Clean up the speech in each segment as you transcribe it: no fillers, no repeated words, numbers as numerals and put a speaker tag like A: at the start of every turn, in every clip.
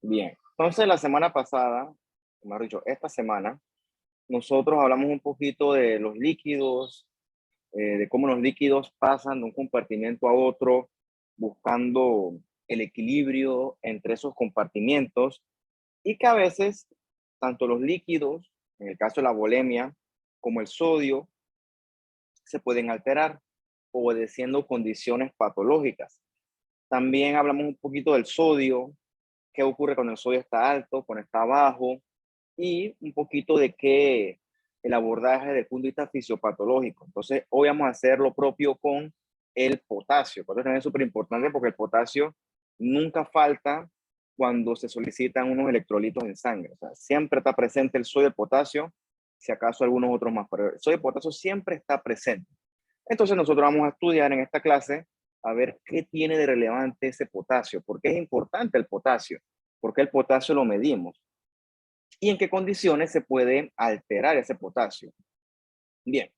A: Bien, entonces la semana pasada, mejor dicho, esta semana, nosotros hablamos un poquito de los líquidos, de cómo los líquidos pasan de un compartimiento a otro, buscando el equilibrio entre esos compartimientos y que a veces tanto los líquidos, en el caso de la bulimia, como el sodio, se pueden alterar obedeciendo condiciones patológicas. También hablamos un poquito del sodio, qué ocurre cuando el sodio está alto, cuando está bajo, y un poquito de qué el abordaje desde el punto de vista fisiopatológico. Entonces, hoy vamos a hacer lo propio con el potasio. Esto también es súper importante porque el potasio nunca falta cuando se solicitan unos electrolitos en sangre. O sea, siempre está presente el sodio y el potasio, si acaso algunos otros más, pero el sodio y el potasio siempre está presente. Entonces, nosotros vamos a estudiar en esta clase a ver qué tiene de relevante ese potasio, por qué es importante el potasio, por qué el potasio lo medimos y en qué condiciones se puede alterar ese potasio. Bien,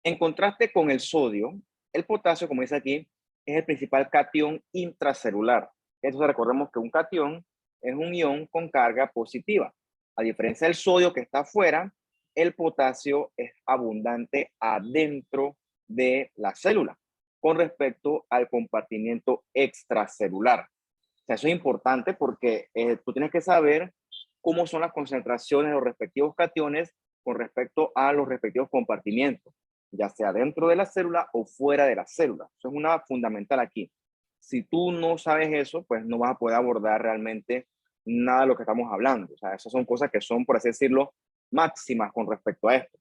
A: en contraste con el sodio, el potasio, como dice aquí, es el principal catión intracelular. Entonces recordemos que un catión es un ion con carga positiva. A diferencia del sodio que está afuera, el potasio es abundante adentro de la célula con respecto al compartimiento extracelular. O sea, eso es importante porque tú tienes que saber cómo son las concentraciones de los respectivos cationes con respecto a los respectivos compartimientos, ya sea dentro de la célula o fuera de la célula. Eso es una fundamental aquí. Si tú no sabes eso, pues no vas a poder abordar realmente nada de lo que estamos hablando. O sea, esas son cosas que son, por así decirlo, máximas con respecto a esto.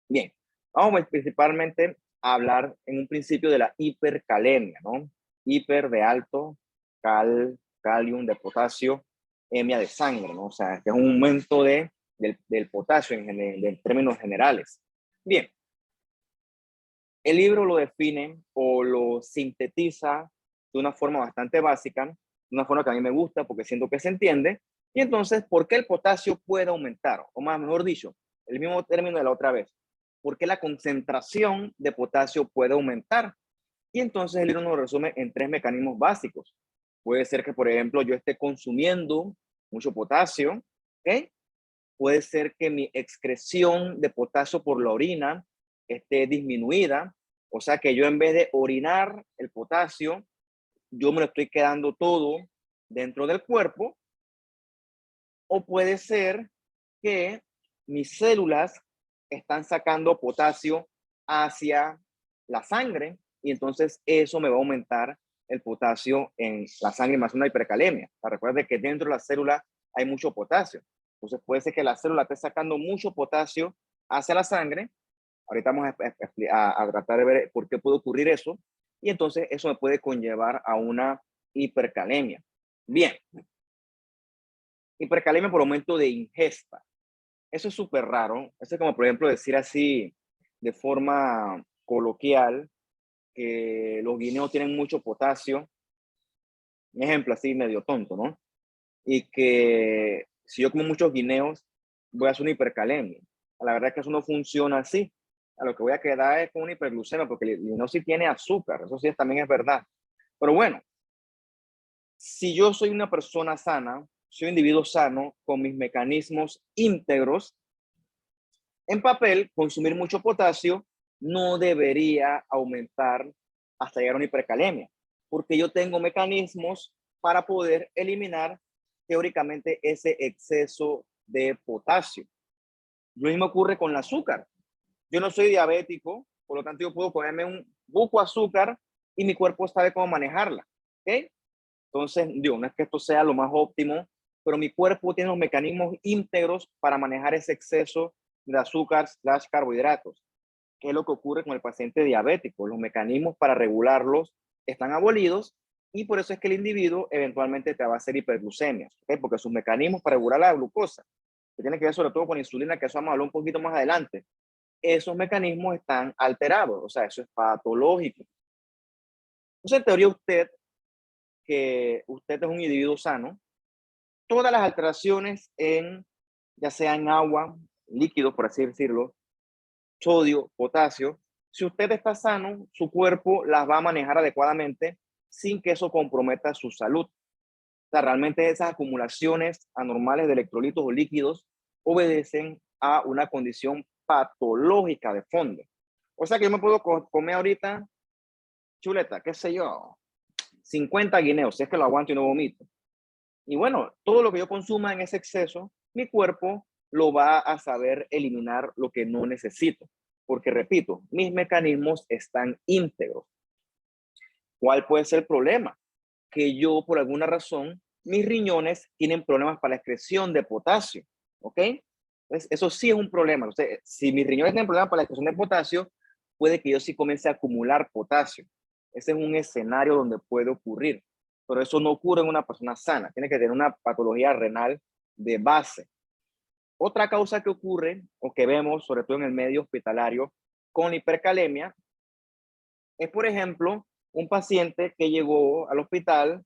A: Bien, vamos principalmente a hablar en un principio de la hipercalemia, ¿no? Hiper de alto, calium de potasio, hemia de sangre, ¿no? O sea, que es un aumento del potasio en términos generales. Bien, el libro lo define o lo sintetiza de una forma bastante básica, de una forma que a mí me gusta porque siento que se entiende. Y entonces, ¿por qué el potasio puede aumentar? O más, mejor dicho, el mismo término de la otra vez. ¿Por qué la concentración de potasio puede aumentar? Y entonces el libro nos resume en tres mecanismos básicos. Puede ser que, por ejemplo, yo esté consumiendo mucho potasio, ¿ok? Puede ser que mi excreción de potasio por la orina esté disminuida, o sea que yo en vez de orinar el potasio, yo me lo estoy quedando todo dentro del cuerpo, o puede ser que mis células están sacando potasio hacia la sangre y entonces eso me va a aumentar el potasio en la sangre más una hipercalemia. Recuerda que dentro de la célula hay mucho potasio. Entonces puede ser que la célula esté sacando mucho potasio hacia la sangre. Ahorita vamos a tratar de ver por qué puede ocurrir eso. Y entonces eso me puede conllevar a una hipercalemia. Bien, hipercalemia por aumento de ingesta. Eso es súper raro. Eso es como, por ejemplo, decir así de forma coloquial que los guineos tienen mucho potasio. Un ejemplo así medio tonto, ¿no? Y que si yo como muchos guineos, voy a hacer una hipercalemia. La verdad es que eso no funciona así. A lo que voy a quedar es con una hiperglucemia, porque el guineo sí tiene azúcar. Eso sí también es verdad. Pero bueno, si yo soy una persona sana, soy un individuo sano, con mis mecanismos íntegros, en papel, consumir mucho potasio no debería aumentar hasta llegar a una hipercalemia, porque yo tengo mecanismos para poder eliminar teóricamente ese exceso de potasio. Lo mismo ocurre con el azúcar. Yo no soy diabético, por lo tanto yo puedo ponerme un buco de azúcar y mi cuerpo sabe cómo manejarla. ¿Okay? Entonces, digo, no es que esto sea lo más óptimo, pero mi cuerpo tiene los mecanismos íntegros para manejar ese exceso de azúcar / carbohidratos. ¿Qué es lo que ocurre con el paciente diabético? Los mecanismos para regularlos están abolidos y por eso es que el individuo eventualmente te va a hacer hiperglucemia, ¿okay? Porque sus mecanismos para regular la glucosa, que tiene que ver sobre todo con insulina, que eso vamos a hablar un poquito más adelante, esos mecanismos están alterados, o sea, eso es patológico. Entonces, en teoría, que usted es un individuo sano, todas las alteraciones ya sea en agua, líquidos, por así decirlo, sodio, potasio, si usted está sano, su cuerpo las va a manejar adecuadamente sin que eso comprometa su salud. O sea, realmente esas acumulaciones anormales de electrolitos o líquidos obedecen a una condición patológica de fondo. O sea que yo me puedo comer ahorita chuleta, qué sé yo, 50 guineos, si es que lo aguanto y no vomito. Y bueno, todo lo que yo consuma en ese exceso, mi cuerpo lo va a saber eliminar lo que no necesito. Porque repito, mis mecanismos están íntegros. ¿Cuál puede ser el problema? Que yo, por alguna razón, mis riñones tienen problemas para la excreción de potasio. ¿Ok? Entonces, eso sí es un problema. Entonces, si mis riñones tienen problemas para la excreción de potasio, puede que yo sí comience a acumular potasio. Ese es un escenario donde puede ocurrir. Pero eso no ocurre en una persona sana. Tiene que tener una patología renal de base. Otra causa que ocurre o que vemos, sobre todo en el medio hospitalario, con hipercalemia, es, por ejemplo, un paciente que llegó al hospital,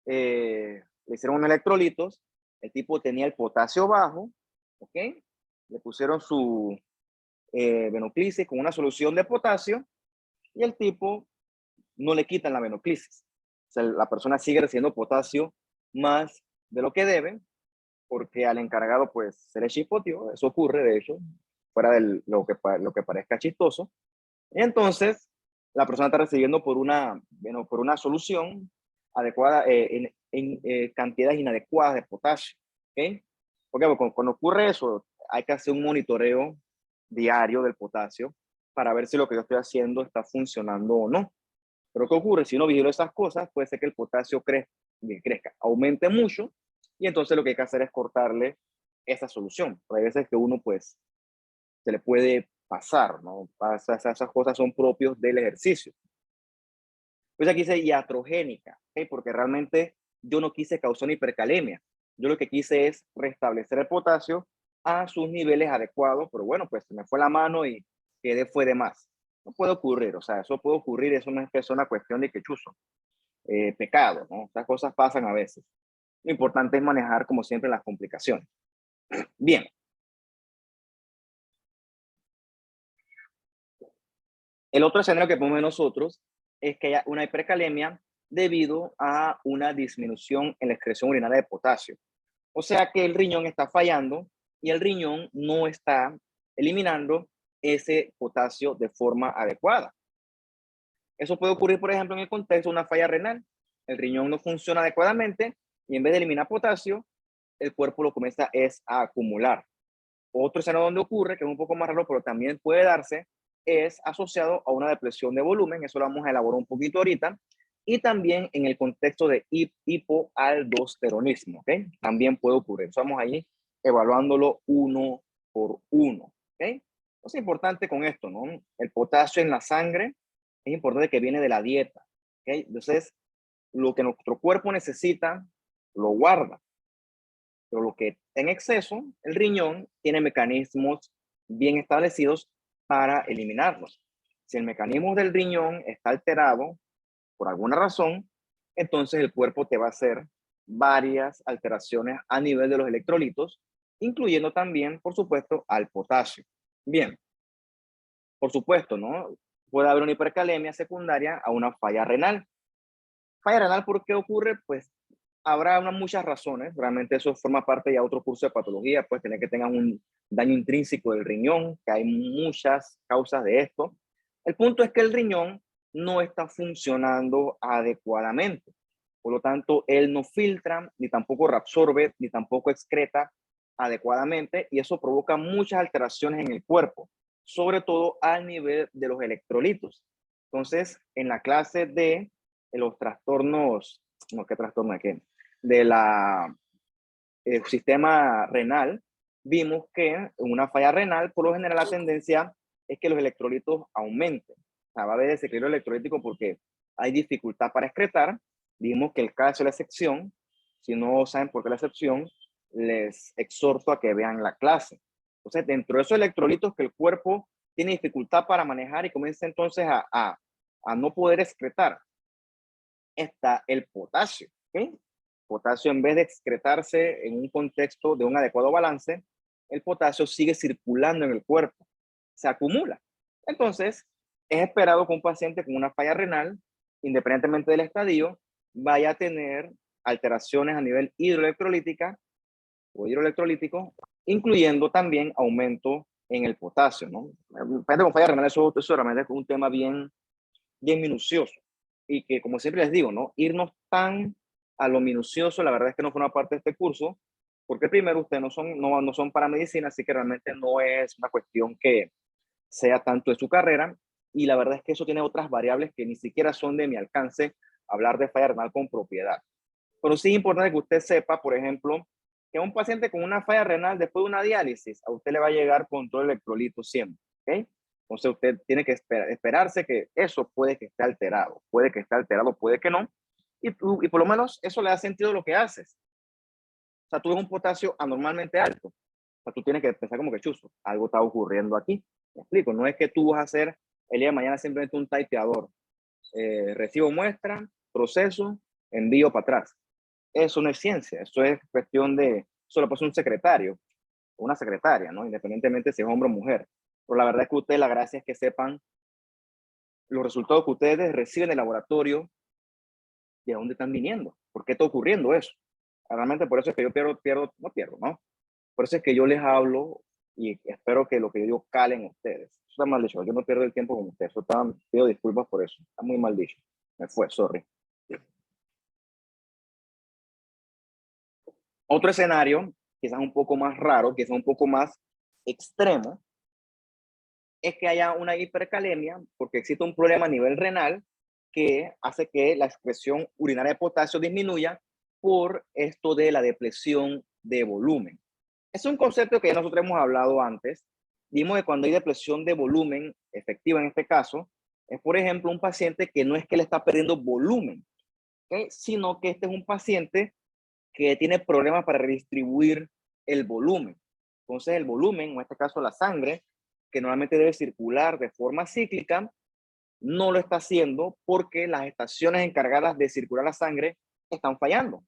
A: le hicieron unos electrolitos, el tipo tenía el potasio bajo, ¿ok? Le pusieron su venoclisis con una solución de potasio y el tipo no le quitan la venoclisis. O sea, la persona sigue recibiendo potasio más de lo que debe, porque al encargado pues se le chispoteó, eso ocurre de hecho, fuera de lo que parezca chistoso. Y entonces la persona está recibiendo por una solución adecuada, en cantidades inadecuadas de potasio. ¿Okay? Porque cuando ocurre eso, hay que hacer un monitoreo diario del potasio para ver si lo que yo estoy haciendo está funcionando o no. Pero ¿qué ocurre? Si uno vigila esas cosas, puede ser que el potasio crezca, aumente mucho, y entonces lo que hay que hacer es cortarle esa solución. Pero hay veces que uno pues se le puede pasar, ¿no? Esas cosas son propios del ejercicio. Pues aquí dice iatrogénica, ¿okay? Porque realmente yo no quise causar una hipercalemia. Yo lo que quise es restablecer el potasio a sus niveles adecuados, pero bueno, pues se me fue la mano y quedé fue de más. No puede ocurrir, o sea, eso puede ocurrir, eso no es una cuestión de quechuzo, pecado, ¿no? Estas cosas pasan a veces. Lo importante es manejar, como siempre, las complicaciones. Bien. El otro escenario que ponemos nosotros es que haya una hipercalemia debido a una disminución en la excreción urinaria de potasio. O sea que el riñón está fallando y el riñón no está eliminando ese potasio de forma adecuada. Eso puede ocurrir, por ejemplo, en el contexto de una falla renal. El riñón no funciona adecuadamente y en vez de eliminar potasio, el cuerpo lo comienza a acumular. Otro escenario donde ocurre, que es un poco más raro, pero también puede darse, es asociado a una depresión de volumen. Eso lo vamos a elaborar un poquito ahorita. Y también en el contexto de hipoaldosteronismo, ¿ok? También puede ocurrir. Estamos ahí evaluándolo uno por uno, ¿ok? Es importante con esto, ¿no? El potasio en la sangre es importante que viene de la dieta, ¿ok? Entonces, lo que nuestro cuerpo necesita, lo guarda. Pero lo que en exceso, el riñón tiene mecanismos bien establecidos para eliminarlos. Si el mecanismo del riñón está alterado por alguna razón, entonces el cuerpo te va a hacer varias alteraciones a nivel de los electrolitos, incluyendo también, por supuesto, al potasio. Bien, por supuesto, ¿no? Puede haber una hipercalemia secundaria a una falla renal. Falla renal, ¿por qué ocurre? Pues habrá muchas razones, realmente eso forma parte de otro curso de patología, pues tener que tengan un daño intrínseco del riñón, que hay muchas causas de esto. El punto es que el riñón no está funcionando adecuadamente, por lo tanto, él no filtra, ni tampoco reabsorbe, ni tampoco excreta adecuadamente, y eso provoca muchas alteraciones en el cuerpo, sobre todo al nivel de los electrolitos. Entonces, en la clase de los trastornos, no, ¿qué trastorno es qué? De la sistema renal, vimos que en una falla renal, por lo general, la tendencia es que los electrolitos aumenten. O sea, va a haber desequilibrio electrolítico porque hay dificultad para excretar. Vimos que el caso de la excepción, si no saben por qué la excepción, les exhorto a que vean la clase. Entonces, dentro de esos electrolitos que el cuerpo tiene dificultad para manejar y comienza entonces a no poder excretar, está el potasio. ¿Okay? Potasio, en vez de excretarse en un contexto de un adecuado balance, el potasio sigue circulando en el cuerpo, se acumula. Entonces, es esperado que un paciente con una falla renal, independientemente del estadio, vaya a tener alteraciones a nivel hidroelectrolítica o hidroelectrolítico, incluyendo también aumento en el potasio, ¿no? Paciente con falla renal, eso realmente es un tema bien minucioso. Y que, como siempre les digo, ¿no? Irnos tan a lo minucioso, la verdad es que no forma parte de este curso, porque primero ustedes no son para medicina, así que realmente no es una cuestión que sea tanto de su carrera, y la verdad es que eso tiene otras variables que ni siquiera son de mi alcance hablar de falla renal con propiedad. Pero sí es importante que usted sepa, por ejemplo, que a un paciente con una falla renal después de una diálisis, a usted le va a llegar control de electrolito siempre, ¿ok? Entonces usted tiene que esperarse que eso puede que esté alterado, puede que no, y por lo menos eso le da sentido a lo que haces. O sea, tú ves un potasio anormalmente alto, o sea, tú tienes que pensar como que chuzo, algo está ocurriendo aquí. Me explico, no es que tú vas a hacer el día de mañana simplemente un taiteador. Recibo muestra, proceso, envío para atrás. Eso no es ciencia, eso es cuestión de, eso lo pasa un secretario o una secretaria, ¿no? Independientemente si es hombre o mujer. Pero la verdad es que ustedes, la gracia es que sepan los resultados que ustedes reciben del laboratorio, de dónde están viniendo, por qué está ocurriendo eso. Realmente por eso es que yo no pierdo, ¿no? Por eso es que yo les hablo y espero que lo que yo digo cale en ustedes. Eso está mal dicho, yo no pierdo el tiempo con ustedes, pido disculpas por eso, está muy mal dicho. Me fue, sorry. Otro escenario, quizás un poco más raro, quizás un poco más extremo, es que haya una hipercalemia porque existe un problema a nivel renal que hace que la excreción urinaria de potasio disminuya por esto de la depresión de volumen. Es un concepto que ya nosotros hemos hablado antes. Vimos que cuando hay depresión de volumen efectiva en este caso, es por ejemplo un paciente que no es que le está perdiendo volumen, ¿okay? Sino que este es un paciente que tiene problemas para redistribuir el volumen. Entonces el volumen, en este caso la sangre, que normalmente debe circular de forma cíclica, no lo está haciendo porque las estaciones encargadas de circular la sangre están fallando.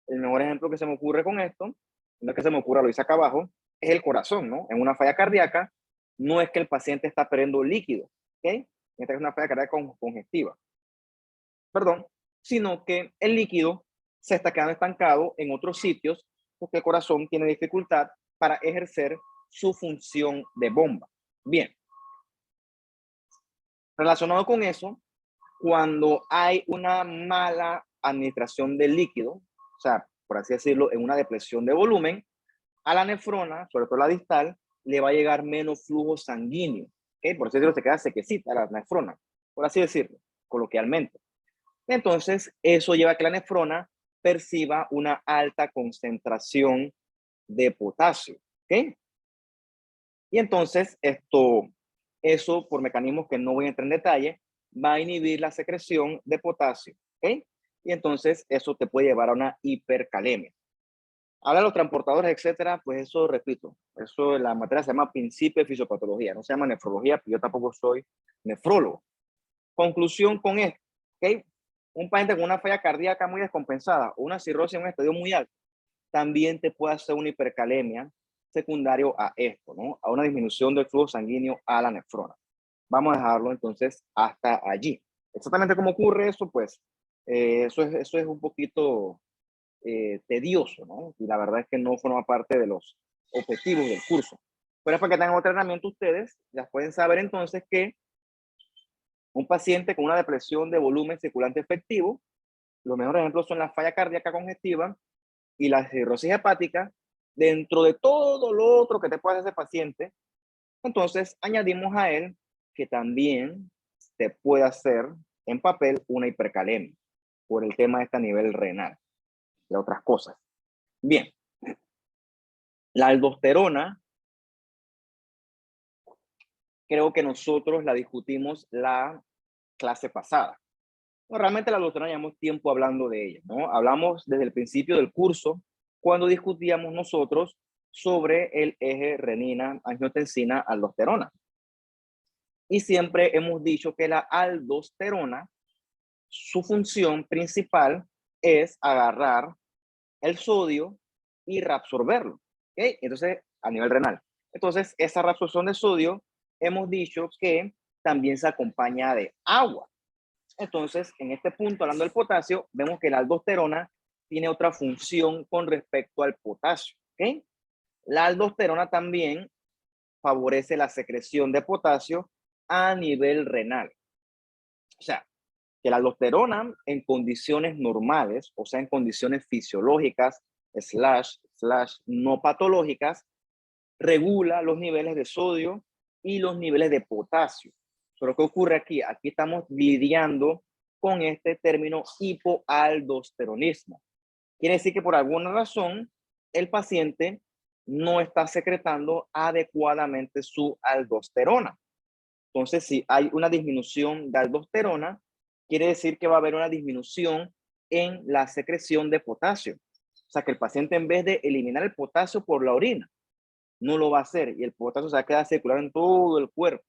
A: El mejor ejemplo que se me ocurre con esto, no es que se me ocurra, lo hice acá abajo, es el corazón, ¿no? En una falla cardíaca, no es que el paciente está perdiendo líquido, ¿ok? Esta es una falla cardíaca congestiva, perdón, sino que el líquido se está quedando estancado en otros sitios porque el corazón tiene dificultad para ejercer su función de bomba. Bien, relacionado con eso, cuando hay una mala administración del líquido, o sea, por así decirlo, en una depresión de volumen, a la nefrona, sobre todo la distal, le va a llegar menos flujo sanguíneo. ¿Okay? Por así decirlo, se queda sequecita la nefrona, por así decirlo, coloquialmente. Entonces, eso lleva a que la nefrona perciba una alta concentración de potasio. ¿Okay? Y entonces, eso por mecanismos que no voy a entrar en detalle, va a inhibir la secreción de potasio. ¿Okay? Y entonces, eso te puede llevar a una hipercalemia. Ahora los transportadores, etcétera, pues eso, repito, eso la materia se llama principio de fisiopatología, no se llama nefrología, yo tampoco soy nefrólogo. Conclusión con esto, ¿ok? Un paciente con una falla cardíaca muy descompensada o una cirrosis en un estadio muy alto, también te puede hacer una hipercalemia secundario a esto, ¿no? A una disminución del flujo sanguíneo a la nefrona. Vamos a dejarlo entonces hasta allí. Exactamente cómo ocurre eso, pues eso es un poquito tedioso, ¿no? Y la verdad es que no forma parte de los objetivos del curso. Pero es para que tengan otro entrenamiento ustedes, ya pueden saber entonces que un paciente con una depresión de volumen circulante efectivo, los mejores ejemplos son la falla cardíaca congestiva y la cirrosis hepática, dentro de todo lo otro que te puede hacer ese paciente, entonces añadimos a él que también te puede hacer en papel una hipercalemia por el tema de este nivel renal y otras cosas. Bien, la aldosterona, creo que nosotros la discutimos la clase pasada. No, realmente la aldosterona llevamos tiempo hablando de ella, ¿no? Hablamos desde el principio del curso, cuando discutíamos nosotros sobre el eje renina, angiotensina, aldosterona. Y siempre hemos dicho que la aldosterona, su función principal es agarrar el sodio y reabsorberlo, ¿ok? Entonces, a nivel renal. Entonces, esa reabsorción de sodio, hemos dicho que también se acompaña de agua. Entonces, en este punto, hablando del potasio, vemos que la aldosterona tiene otra función con respecto al potasio. ¿Ok? La aldosterona también favorece la secreción de potasio a nivel renal. O sea, que la aldosterona en condiciones normales, o sea, en condiciones fisiológicas, no patológicas, regula los niveles de sodio y los niveles de potasio. Pero ¿qué ocurre aquí? Aquí estamos lidiando con este término hipoaldosteronismo. Quiere decir que por alguna razón el paciente no está secretando adecuadamente su aldosterona. Entonces, si hay una disminución de aldosterona, quiere decir que va a haber una disminución en la secreción de potasio. O sea, que el paciente, en vez de eliminar el potasio por la orina, no lo va a hacer y el potasio se va a quedar circular en todo el cuerpo.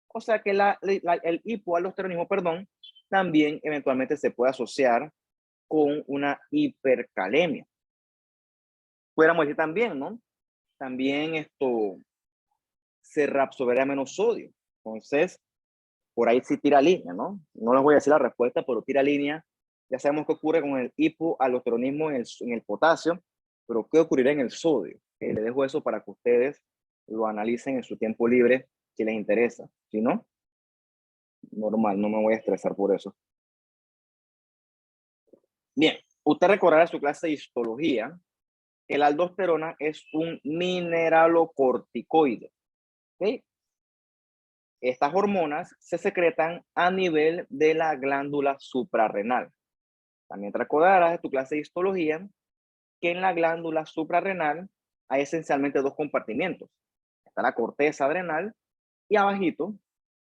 A: O sea que el hipoaldosteronismo, perdón, también eventualmente se puede asociar con una hipercalemia. Pudiéramos decir también, ¿no? También esto se reabsorberá menos sodio. Entonces, por ahí sí tira línea, ¿no? No les voy a decir la respuesta, pero tira línea. Ya sabemos qué ocurre con el hipoaldosteronismo en el potasio, pero ¿qué ocurrirá en el sodio? Les dejo eso para que ustedes lo analicen en su tiempo libre si les interesa. Si no, normal, no me voy a estresar por eso. Bien, usted recordará su clase de histología que la aldosterona es un mineralocorticoide. ¿Okay? Estas hormonas se secretan a nivel de la glándula suprarrenal. También te recordarás de tu clase de histología que en la glándula suprarrenal hay esencialmente dos compartimientos. Está la corteza adrenal y abajito,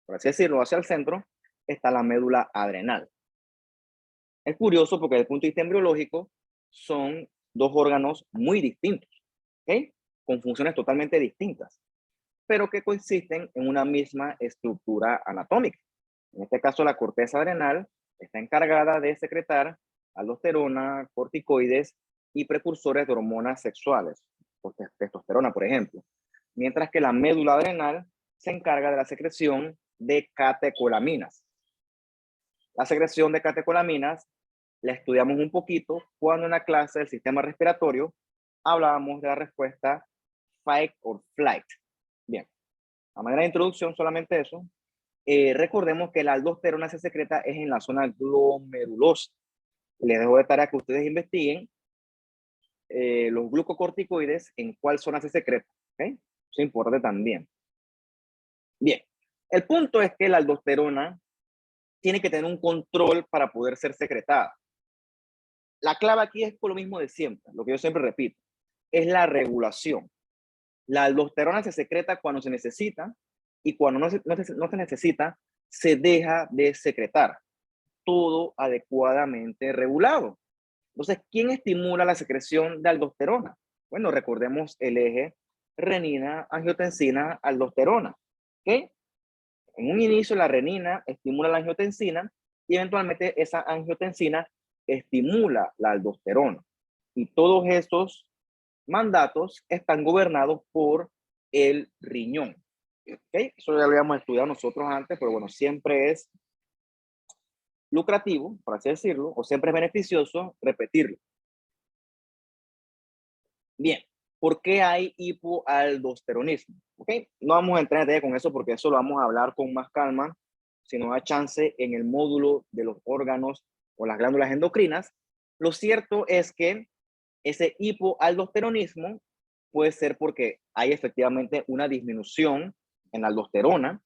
A: por así decirlo, hacia el centro, está la médula adrenal. Es curioso porque desde el punto de vista embriológico son dos órganos muy distintos, ¿okay? Con funciones totalmente distintas, pero que coexisten en una misma estructura anatómica. En este caso, la corteza adrenal está encargada de secretar aldosterona, corticoides y precursores de hormonas sexuales, testosterona, por ejemplo, mientras que la médula adrenal se encarga de la secreción de catecolaminas. La secreción de catecolaminas la estudiamos un poquito cuando en la clase del sistema respiratorio hablábamos de la respuesta fight or flight. Bien, a manera de introducción, solamente eso. Recordemos que la aldosterona se secreta es en la zona glomerulosa. Les dejo de tarea que ustedes investiguen los glucocorticoides en cuál zona se secreta. ¿Okay? Eso es importante también. Bien, el punto es que la aldosterona tiene que tener un control para poder ser secretada. La clave aquí es por lo mismo de siempre, lo que yo siempre repito, es la regulación. La aldosterona se secreta cuando se necesita y cuando no se necesita, se deja de secretar. Todo adecuadamente regulado. Entonces, ¿quién estimula la secreción de aldosterona? Bueno, recordemos el eje renina, angiotensina, aldosterona. ¿Ok? En un inicio, la renina estimula la angiotensina y eventualmente esa angiotensina estimula la aldosterona. Y todos estos mandatos están gobernados por el riñón. ¿Okay? Eso ya lo habíamos estudiado nosotros antes, pero bueno, siempre es lucrativo, por así decirlo, o siempre es beneficioso repetirlo. Bien, ¿por qué hay hipoaldosteronismo? ¿Okay? No vamos a entrar en detalle con eso porque eso lo vamos a hablar con más calma, si nos da chance en el módulo de los órganos o las glándulas endocrinas. Lo cierto es que ese hipoaldosteronismo puede ser porque hay efectivamente una disminución en la aldosterona.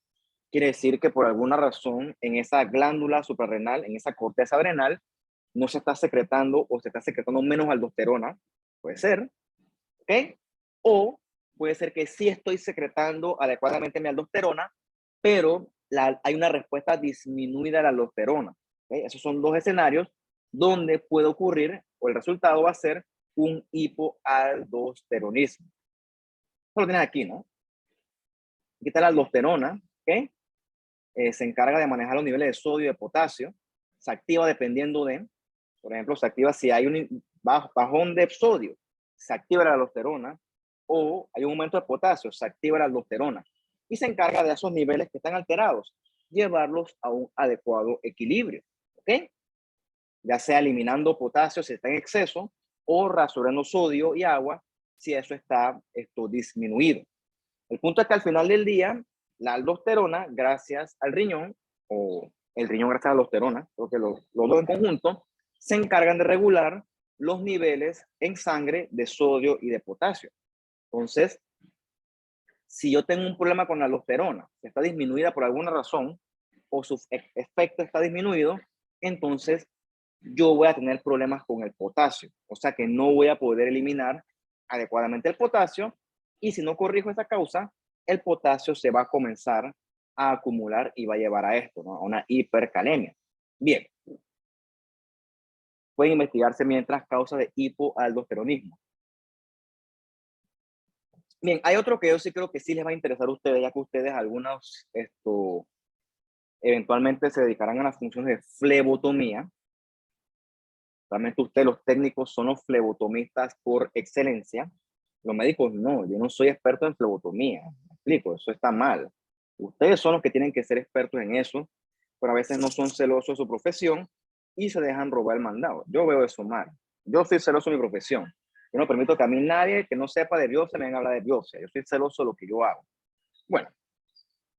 A: Quiere decir que por alguna razón en esa glándula suprarrenal, en esa corteza adrenal, no se está secretando o se está secretando menos aldosterona. Puede ser, ¿ok? O puede ser que sí estoy secretando adecuadamente mi aldosterona, pero hay una respuesta disminuida de la aldosterona. ¿Okay? Esos son dos escenarios donde puede ocurrir o el resultado va a ser un hipoaldosteronismo. Eso lo tienes aquí, ¿no? Aquí está la aldosterona, ¿ok? Se encarga de manejar los niveles de sodio y de potasio. Se activa dependiendo de, por ejemplo, se activa si hay un bajón de sodio, se activa la aldosterona, o hay un aumento de potasio, se activa la aldosterona. Y se encarga de esos niveles que están alterados, llevarlos a un adecuado equilibrio. ¿Ok? ya sea eliminando potasio si está en exceso o racionando sodio y agua si eso está disminuido. El punto es que al final del día, la aldosterona, gracias al riñón, o el riñón gracias a la aldosterona, creo que los dos en conjunto, se encargan de regular los niveles en sangre de sodio y de potasio. Entonces, si yo tengo un problema con la aldosterona, que está disminuida por alguna razón, o su efecto está disminuido, entonces yo voy a tener problemas con el potasio. O sea que no voy a poder eliminar adecuadamente el potasio, y si no corrijo esa causa, el potasio se va a comenzar a acumular y va a llevar a esto, ¿no? A una hipercalemia. Bien. Pueden investigarse mientras causas de hipoaldosteronismo. Bien, hay otro que yo sí creo que sí les va a interesar a ustedes, ya que ustedes algunos eventualmente se dedicarán a las funciones de flebotomía. Realmente ustedes, los técnicos, son los flebotomistas por excelencia. Los médicos no, yo no soy experto en flebotomía. Me explico, eso está mal. Ustedes son los que tienen que ser expertos en eso, pero a veces no son celosos de su profesión y se dejan robar el mandado. Yo veo eso mal. Yo soy celoso de mi profesión. Yo no permito que a mí nadie que no sepa de biopsia me venga a hablar de biopsia. Yo soy celoso de lo que yo hago. Bueno,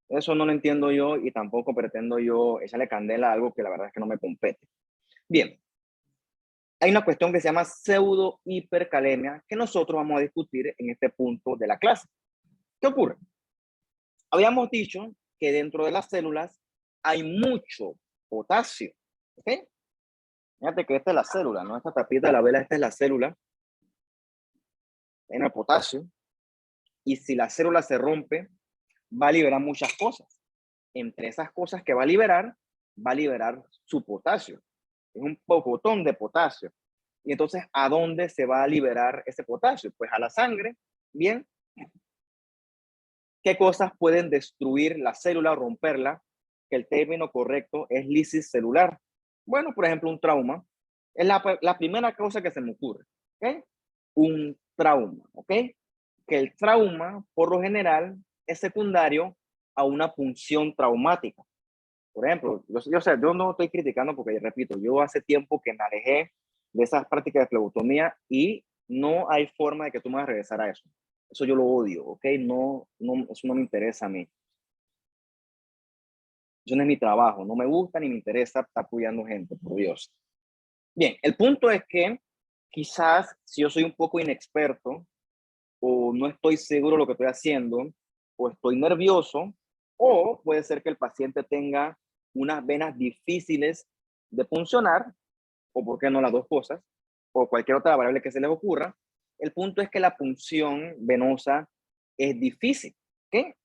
A: eso no lo entiendo yo y tampoco pretendo yo echarle candela a algo que la verdad es que no me compete. Bien, hay una cuestión que se llama pseudo hipercalemia que nosotros vamos a discutir en este punto de la clase. ¿Qué ocurre? Habíamos dicho que dentro de las células hay mucho potasio. ¿Ok? Fíjate que esta es la célula, ¿no? Esta tapita de la vela, esta es la célula. En el potasio. Y si la célula se rompe, va a liberar muchas cosas. Entre esas cosas que va a liberar su potasio. Es un pocotón de potasio. Y entonces, ¿a dónde se va a liberar ese potasio? Pues a la sangre. Bien. ¿Qué cosas pueden destruir la célula o romperla? Que el término correcto es lisis celular. Bueno, por ejemplo, un trauma. Es la primera causa que se me ocurre. ¿Okay? Un trauma. ¿Ok? Que el trauma, por lo general, es secundario a una punción traumática. Por ejemplo, yo no estoy criticando porque, repito, yo hace tiempo que me alejé de esas prácticas de flebotomía y no hay forma de que tú me vas a regresar a eso. Eso yo lo odio, ¿ok? No, eso no me interesa a mí. Eso no es mi trabajo, no me gusta ni me interesa estar apoyando gente, por Dios. Bien, el punto es que quizás si yo soy un poco inexperto o no estoy seguro de lo que estoy haciendo o estoy nervioso, o puede ser que el paciente tenga unas venas difíciles de funcionar, o por qué no las dos cosas, o cualquier otra variable que se les ocurra. El punto es que la punción venosa es difícil. ¿Ok?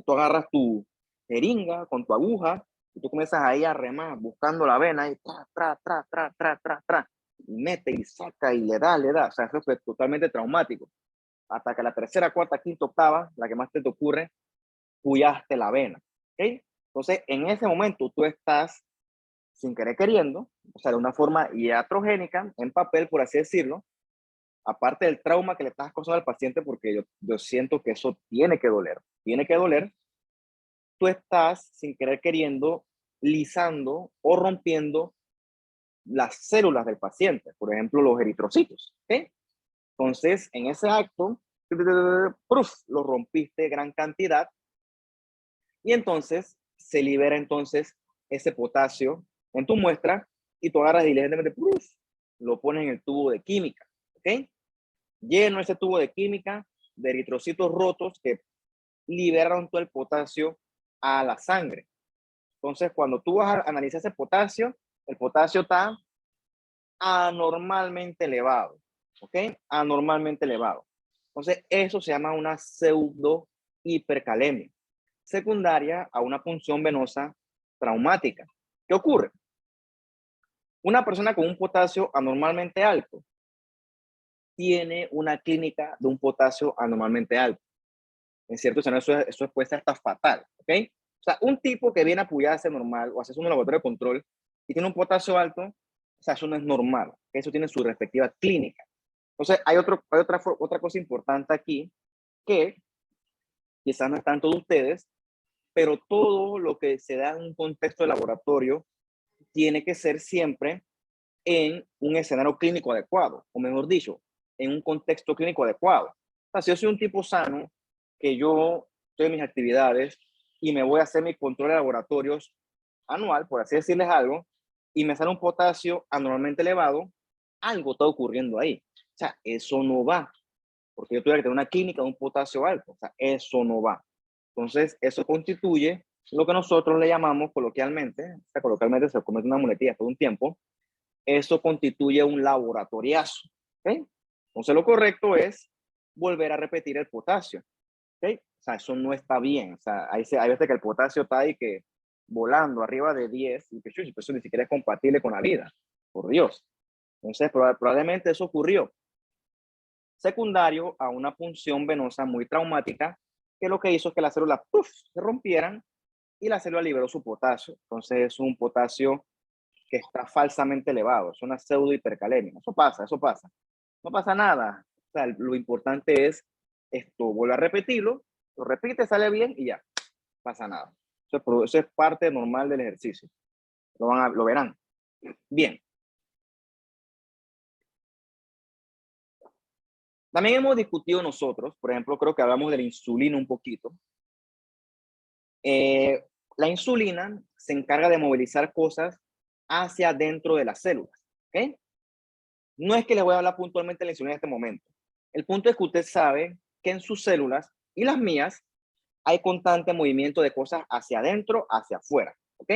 A: Tú agarras tu jeringa con tu aguja y tú comienzas ahí a remar buscando la vena y tra, y mete y saca y le da. O sea, eso es totalmente traumático. Hasta que la tercera, cuarta, quinta, octava, la que más te ocurre, puyaste la vena. ¿Ok? Entonces, en ese momento tú estás sin querer queriendo, o sea, de una forma iatrogénica, en papel, por así decirlo, aparte del trauma que le estás causando al paciente, porque yo siento que eso tiene que doler, tú estás sin querer queriendo lisando o rompiendo las células del paciente, por ejemplo, los eritrocitos. ¿Okay? Entonces, en ese acto, lo rompiste gran cantidad y entonces se libera entonces ese potasio en tu muestra y tú agarras diligentemente, lo pones en el tubo de química. ¿Ok? Lleno ese tubo de química de eritrocitos rotos que liberaron todo el potasio a la sangre. Entonces, cuando tú vas a analizar ese potasio, el potasio está anormalmente elevado. ¿Ok? Anormalmente elevado. Entonces, eso se llama una pseudo hipercalemia, secundaria a una punción venosa traumática. ¿Qué ocurre? Una persona con un potasio anormalmente alto tiene una clínica de un potasio anormalmente alto. En cierto sentido, eso puede ser hasta fatal. ¿Ok? O sea, un tipo que viene a apoyarse normal o hacerse un laboratorio de control y tiene un potasio alto, o sea, eso no es normal. Eso tiene su respectiva clínica. Entonces, hay otra cosa importante aquí que quizás no es tanto de ustedes, pero todo lo que se da en un contexto de laboratorio tiene que ser siempre en un escenario clínico adecuado, o mejor dicho, en un contexto clínico adecuado. O sea, si yo soy un tipo sano, que yo estoy en mis actividades y me voy a hacer mi control de laboratorios anual, por así decirles algo, y me sale un potasio anormalmente elevado, algo está ocurriendo ahí. O sea, eso no va, porque yo tuviera que tener una clínica de un potasio alto. O sea, eso no va. Entonces, eso constituye lo que nosotros le llamamos coloquialmente, o sea, coloquialmente se comete una muletilla todo un tiempo, eso constituye un laboratoriazo. ¿Okay? Entonces, lo correcto es volver a repetir el potasio. ¿Okay? O sea, eso no está bien. O sea, hay veces que el potasio está ahí que volando arriba de 10 y que eso ni siquiera es compatible con la vida. Por Dios. Entonces, probablemente eso ocurrió secundario a una punción venosa muy traumática que lo que hizo es que las células ¡puf! Se rompieran y la célula liberó su potasio. Entonces es un potasio que está falsamente elevado, es una pseudo hipercalemia. Eso pasa, eso pasa. No pasa nada. O sea, lo importante es esto, vuelve a repetirlo, lo repite, sale bien y ya, pasa nada. Eso es parte normal del ejercicio. Lo verán. Bien. También hemos discutido nosotros, por ejemplo, creo que hablamos de la insulina un poquito. Eh, la insulina se encarga de movilizar cosas hacia dentro de las células. ¿Okay? No es que les voy a hablar puntualmente de la insulina en este momento. El punto es que usted sabe que en sus células y las mías hay constante movimiento de cosas hacia adentro, hacia afuera. ¿Ok?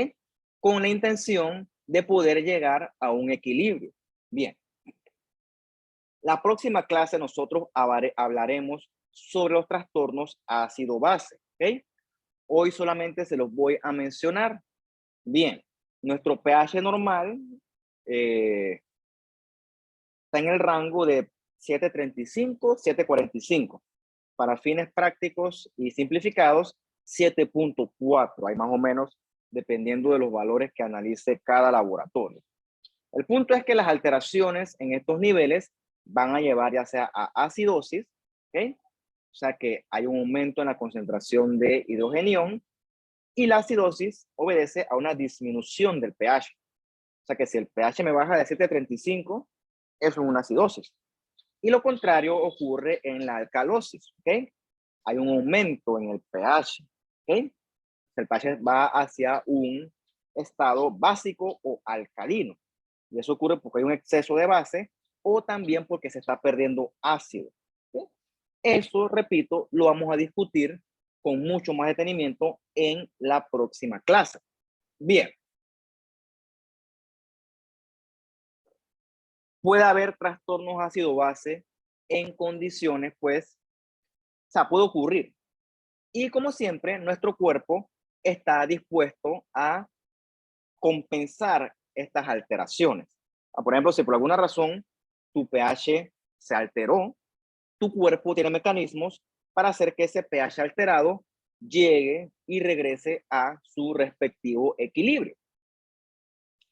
A: Con la intención de poder llegar a un equilibrio. Bien. La próxima clase nosotros hablaremos sobre los trastornos ácido-base. ¿Ok? Hoy solamente se los voy a mencionar. Bien, nuestro pH normal está en el rango de 7.35, 7.45. Para fines prácticos y simplificados, 7.4. Hay más o menos dependiendo de los valores que analice cada laboratorio. El punto es que las alteraciones en estos niveles van a llevar ya sea a acidosis, ¿ok? O sea que hay un aumento en la concentración de hidrogenión y la acidosis obedece a una disminución del pH. O sea que si el pH me baja de 7.35, eso es una acidosis. Y lo contrario ocurre en la alcalosis, ¿ok? Hay un aumento en el pH, ¿ok? El pH va hacia un estado básico o alcalino. Y eso ocurre porque hay un exceso de base o también porque se está perdiendo ácido. ¿Okay? Eso, repito, lo vamos a discutir con mucho más detenimiento en la próxima clase. Bien. Puede haber trastornos ácido-base en condiciones, pues, o sea, puede ocurrir. Y como siempre, nuestro cuerpo está dispuesto a compensar estas alteraciones. Por ejemplo, si por alguna razón tu pH se alteró, tu cuerpo tiene mecanismos para hacer que ese pH alterado llegue y regrese a su respectivo equilibrio.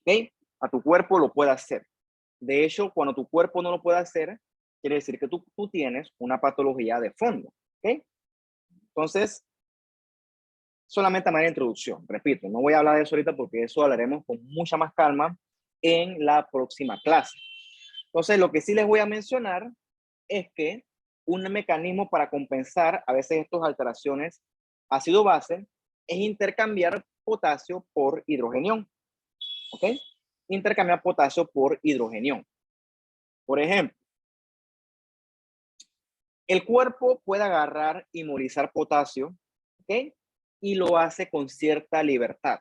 A: ¿Ok? A tu cuerpo lo puede hacer. De hecho, cuando tu cuerpo no lo puede hacer, quiere decir que tú tienes una patología de fondo. ¿Ok? Entonces, solamente a manera de introducción, repito, no voy a hablar de eso ahorita porque eso hablaremos con mucha más calma en la próxima clase. Entonces, lo que sí les voy a mencionar es que un mecanismo para compensar a veces estas alteraciones ácido-base es intercambiar potasio por hidrogenión. ¿Ok? Intercambiar potasio por hidrogenión. Por ejemplo, el cuerpo puede agarrar y movilizar potasio, ¿ok? Y lo hace con cierta libertad,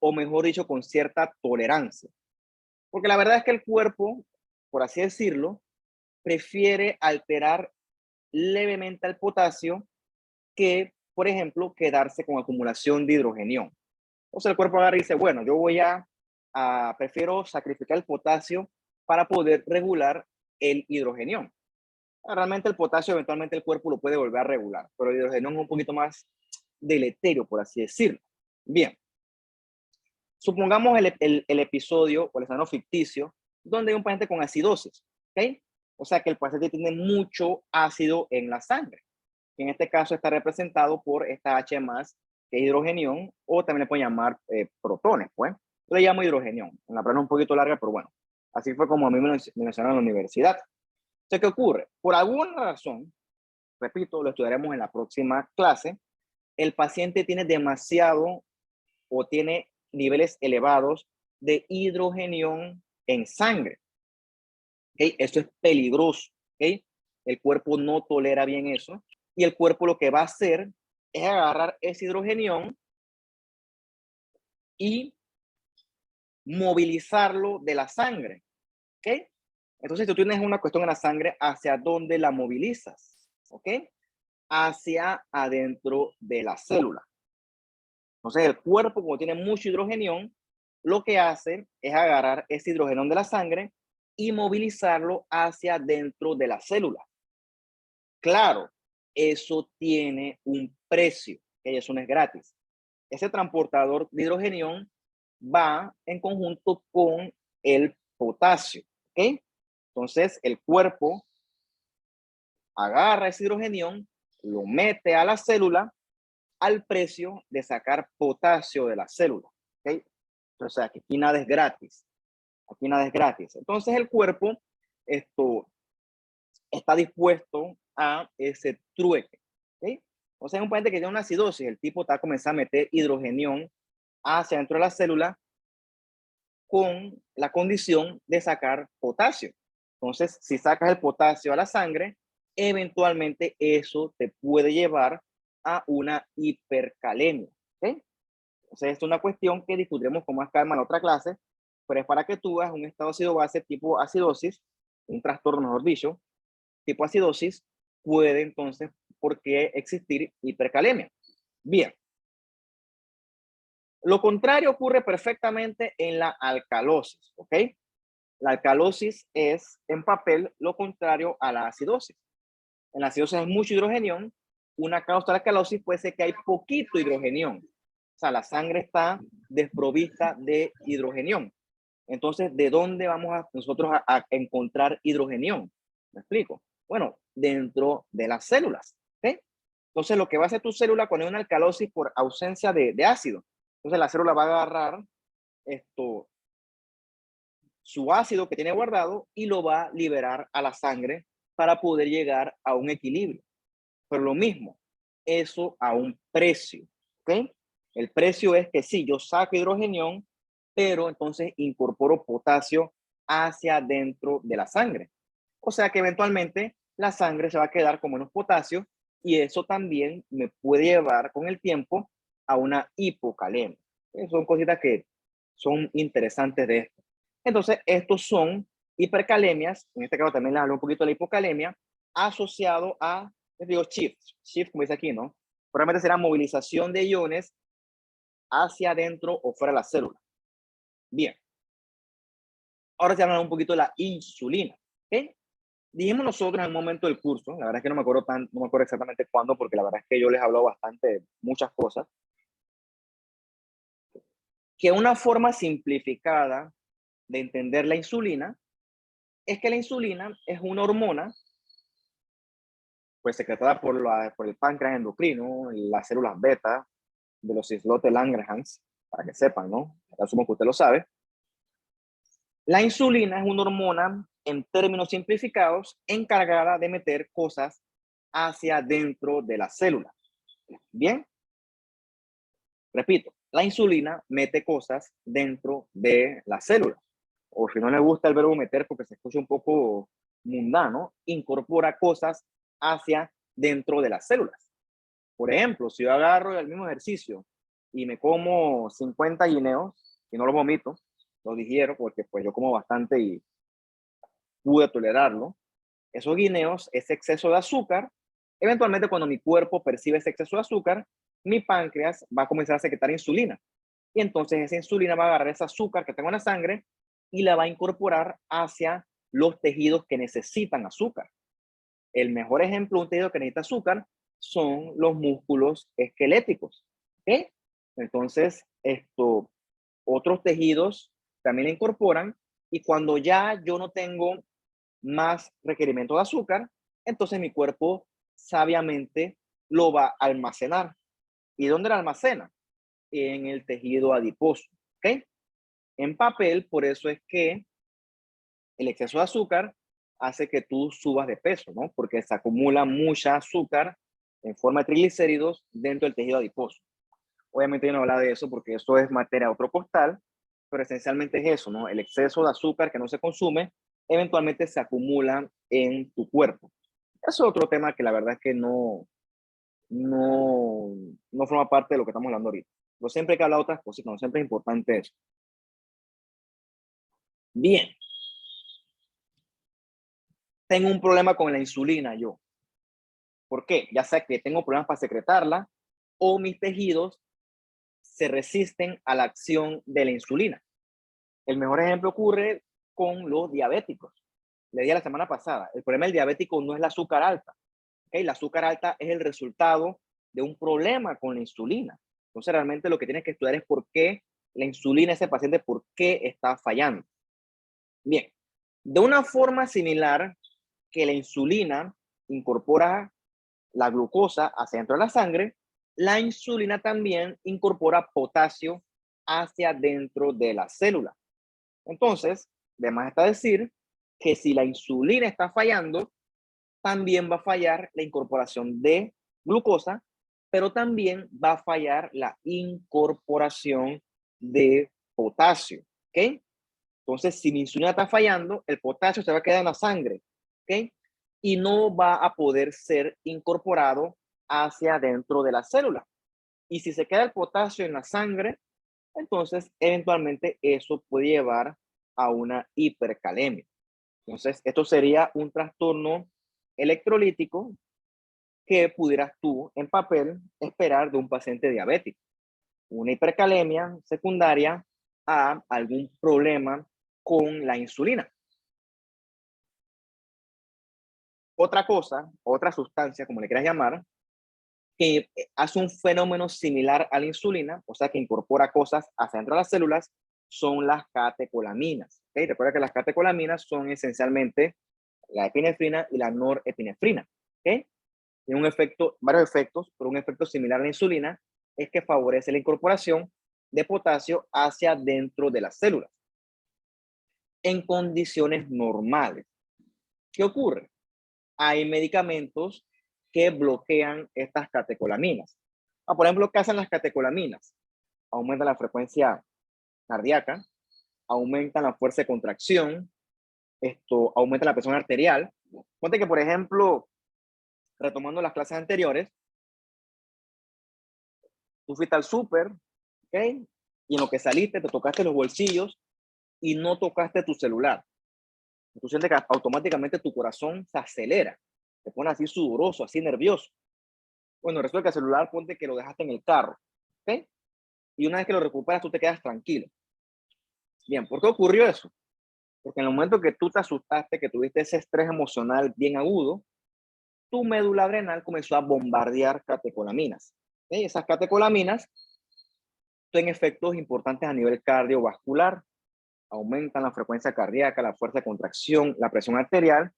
A: o mejor dicho, con cierta tolerancia. Porque la verdad es que el cuerpo, por así decirlo, prefiere alterar levemente el potasio que, por ejemplo, quedarse con acumulación de hidrogenión. O sea, el cuerpo agarra y dice, bueno, yo prefiero sacrificar el potasio para poder regular el hidrogenión. Realmente el potasio eventualmente el cuerpo lo puede volver a regular, pero el hidrogenión es un poquito más deleterio, por así decirlo. Bien, supongamos el episodio o el escenario ficticio donde hay un paciente con acidosis, ¿ok? O sea que el paciente tiene mucho ácido en la sangre, que en este caso está representado por esta H más, que es hidrogenión, o también le pueden llamar protones, pues. Yo le llamo hidrogenión, en la palabra un poquito larga, pero bueno. Así fue como a mí me mencionaron en la universidad. Entonces, ¿qué ocurre? Por alguna razón, repito, lo estudiaremos en la próxima clase, el paciente tiene demasiado o tiene niveles elevados de hidrogenión en sangre. ¿Okay? Eso es peligroso. ¿Okay? El cuerpo no tolera bien eso. Y el cuerpo lo que va a hacer es agarrar ese hidrogenión y movilizarlo de la sangre. ¿Ok? Entonces, tú tienes una cuestión en la sangre, ¿hacia dónde la movilizas? ¿Ok? Hacia adentro de la célula. Entonces, el cuerpo, como tiene mucho hidrogenión, lo que hace es agarrar ese hidrogenión de la sangre y movilizarlo hacia dentro de la célula. Claro, eso tiene un precio, que eso no es gratis. Ese transportador de hidrogenión va en conjunto con el potasio, ¿ok? Entonces, el cuerpo agarra ese hidrogenión, lo mete a la célula al precio de sacar potasio de la célula, ¿ok? O sea, que aquí nada es gratis, aquí nada es gratis. Entonces, el cuerpo está dispuesto a ese trueque, ¿ok? O sea, es un paciente que tiene una acidosis, el tipo está comenzando a meter hidrogenión hacia dentro de la célula con la condición de sacar potasio. Entonces, si sacas el potasio a la sangre, eventualmente eso te puede llevar a una hipercalemia. ¿Okay? Entonces, es una cuestión que discutiremos con más calma en otra clase, pero es para que tú veas un estado ácido-base tipo acidosis, un trastorno, mejor dicho, tipo acidosis, puede entonces, ¿por qué existir hipercalemia? Bien, lo contrario ocurre perfectamente en la alcalosis, ¿ok? La alcalosis es, en papel, lo contrario a la acidosis. En la acidosis hay mucho hidrogenión. Una causa de la alcalosis puede ser que hay poquito hidrogenión. O sea, la sangre está desprovista de hidrogenión. Entonces, ¿de dónde vamos nosotros a encontrar hidrogenión? ¿Me explico? Bueno, dentro de las células. ¿Okay? Entonces, lo que va a hacer tu célula cuando hay una alcalosis por ausencia de ácido. Entonces, la célula va a agarrar su ácido que tiene guardado y lo va a liberar a la sangre para poder llegar a un equilibrio. Pero lo mismo, eso a un precio. ¿Ok? El precio es que sí, yo saco hidrogenión, pero entonces incorporo potasio hacia dentro de la sangre. O sea que eventualmente la sangre se va a quedar con menos potasio y eso también me puede llevar con el tiempo a una hipocalemia. Son cositas que son interesantes de esto. Entonces, estos son hipercalemias, en este caso también les hablo un poquito de la hipocalemia, asociado a, les digo, shift como dice aquí, ¿no? Probablemente será movilización de iones hacia adentro o fuera de la célula. Bien. Ahora se habla un poquito de la insulina. ¿Ok? Dijimos nosotros en un momento del curso, la verdad es que no me acuerdo exactamente cuándo, porque la verdad es que yo les he hablado bastante de muchas cosas, que una forma simplificada de entender la insulina es que la insulina es una hormona pues secretada por el páncreas endocrino, las células beta de los islotes Langerhans, para que sepan, ¿no? Asumo que usted lo sabe. La insulina es una hormona, en términos simplificados, encargada de meter cosas hacia dentro de la célula. Bien, repito, la insulina mete cosas dentro de la célula. O si no le gusta el verbo meter porque se escucha un poco mundano, incorpora cosas hacia dentro de las células. Por ejemplo, si yo agarro el mismo ejercicio y me como 50 guineos y no los vomito, los digiero porque pues yo como bastante y pude tolerarlo, esos guineos, ese exceso de azúcar, eventualmente cuando mi cuerpo percibe ese exceso de azúcar, mi páncreas va a comenzar a secretar insulina. Y entonces esa insulina va a agarrar ese azúcar que tengo en la sangre y la va a incorporar hacia los tejidos que necesitan azúcar. El mejor ejemplo de un tejido que necesita azúcar son los músculos esqueléticos. ¿Okay? Entonces, otros tejidos también la incorporan y cuando ya yo no tengo más requerimiento de azúcar, entonces mi cuerpo sabiamente lo va a almacenar. ¿Y dónde lo almacena? En el tejido adiposo. ¿Ok? En papel, por eso es que el exceso de azúcar hace que tú subas de peso, ¿no? Porque se acumula mucha azúcar en forma de triglicéridos dentro del tejido adiposo. Obviamente yo no hablo de eso porque eso es materia de otro costal, pero esencialmente es eso, ¿no? El exceso de azúcar que no se consume eventualmente se acumula en tu cuerpo. Eso es otro tema que la verdad es que no forma parte de lo que estamos hablando ahorita. Pero siempre hay que hablar de otras cosas, no siempre es importante eso. Bien. Tengo un problema con la insulina yo. ¿Por qué? Ya sea que tengo problemas para secretarla o mis tejidos se resisten a la acción de la insulina. El mejor ejemplo ocurre con los diabéticos. Le dije la semana pasada, el problema del diabético no es la azúcar alta. ¿Okay? La azúcar alta es el resultado de un problema con la insulina. Entonces realmente lo que tienes que estudiar es por qué la insulina, ese paciente, por qué está fallando. Bien, de una forma similar que la insulina incorpora la glucosa hacia dentro de la sangre, la insulina también incorpora potasio hacia dentro de la célula. Entonces, de más está decir que si la insulina está fallando, también va a fallar la incorporación de glucosa, pero también va a fallar la incorporación de potasio, ¿ok? Entonces, si mi insulina está fallando, el potasio se va a quedar en la sangre, ¿ok? Y no va a poder ser incorporado hacia dentro de la célula. Y si se queda el potasio en la sangre, entonces eventualmente eso puede llevar a una hipercalemia. Entonces, esto sería un trastorno electrolítico que pudieras tú en papel esperar de un paciente diabético. Una hipercalemia secundaria a algún problema con la insulina. Otra cosa, otra sustancia, como le quieras llamar, que hace un fenómeno similar a la insulina, o sea, que incorpora cosas hacia dentro de las células, son las catecolaminas. ¿Okay? Recuerda que las catecolaminas son esencialmente la epinefrina y la norepinefrina. ¿Okay? Tiene un efecto, varios efectos, pero un efecto similar a la insulina es que favorece la incorporación de potasio hacia dentro de las células. En condiciones normales, ¿qué ocurre? Hay medicamentos que bloquean estas catecolaminas. Por ejemplo, ¿qué hacen las catecolaminas? Aumentan la frecuencia cardíaca, aumentan la fuerza de contracción, esto aumenta la presión arterial. Ponte que, por ejemplo, retomando las clases anteriores, tú fuiste al súper, ¿ok? Y en lo que saliste te tocaste los bolsillos y no tocaste tu celular. Tú sientes que automáticamente tu corazón se acelera, te pone así sudoroso, así nervioso. Bueno, resulta que el celular, ponte que lo dejaste en el carro, ¿ok? Y una vez que lo recuperas, tú te quedas tranquilo. Bien, ¿por qué ocurrió eso? Porque en el momento que tú te asustaste, que tuviste ese estrés emocional bien agudo, tu médula adrenal comenzó a bombardear catecolaminas. ¿Okay? Esas catecolaminas tienen efectos importantes a nivel cardiovascular, aumentan la frecuencia cardíaca, la fuerza de contracción, la presión arterial,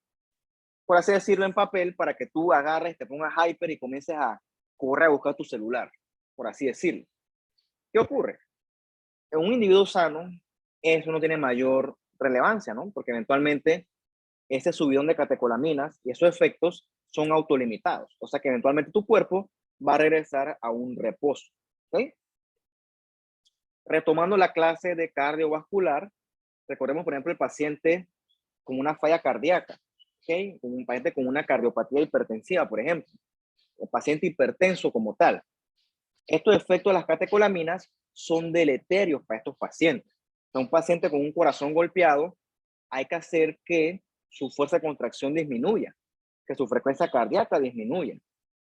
A: por así decirlo en papel, para que tú agarres, te pongas hyper y comiences a correr a buscar tu celular, por así decirlo. ¿Qué ocurre? En un individuo sano, eso no tiene mayor relevancia, ¿no? Porque eventualmente ese subidón de catecolaminas y esos efectos son autolimitados. O sea que eventualmente tu cuerpo va a regresar a un reposo. ¿Okay? Retomando la clase de cardiovascular, recordemos, por ejemplo, el paciente con una falla cardíaca, ¿okay? Un paciente con una cardiopatía hipertensiva, por ejemplo, el paciente hipertenso como tal. Estos efectos de las catecolaminas son deleterios para estos pacientes. O sea, un paciente con un corazón golpeado, hay que hacer que su fuerza de contracción disminuya, que su frecuencia cardíaca disminuya,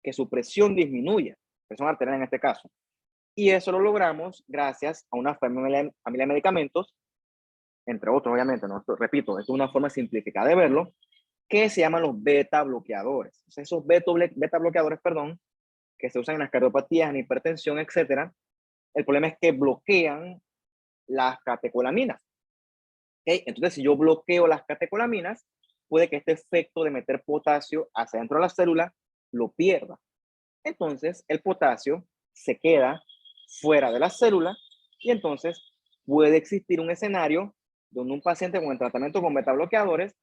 A: que su presión disminuya, presión arterial en este caso. Y eso lo logramos gracias a una familia de medicamentos, entre otros, obviamente, ¿no? Repito, es una forma simplificada de verlo, que se llaman los beta bloqueadores. O sea, esos beta bloqueadores, perdón, que se usan en las cardiopatías, en hipertensión, etcétera. El problema es que bloquean las catecolaminas. ¿Okay? Entonces, si yo bloqueo las catecolaminas, puede que este efecto de meter potasio hacia dentro de la célula lo pierda. Entonces, el potasio se queda fuera de la célula y entonces puede existir un escenario donde un paciente con el tratamiento con betabloqueadores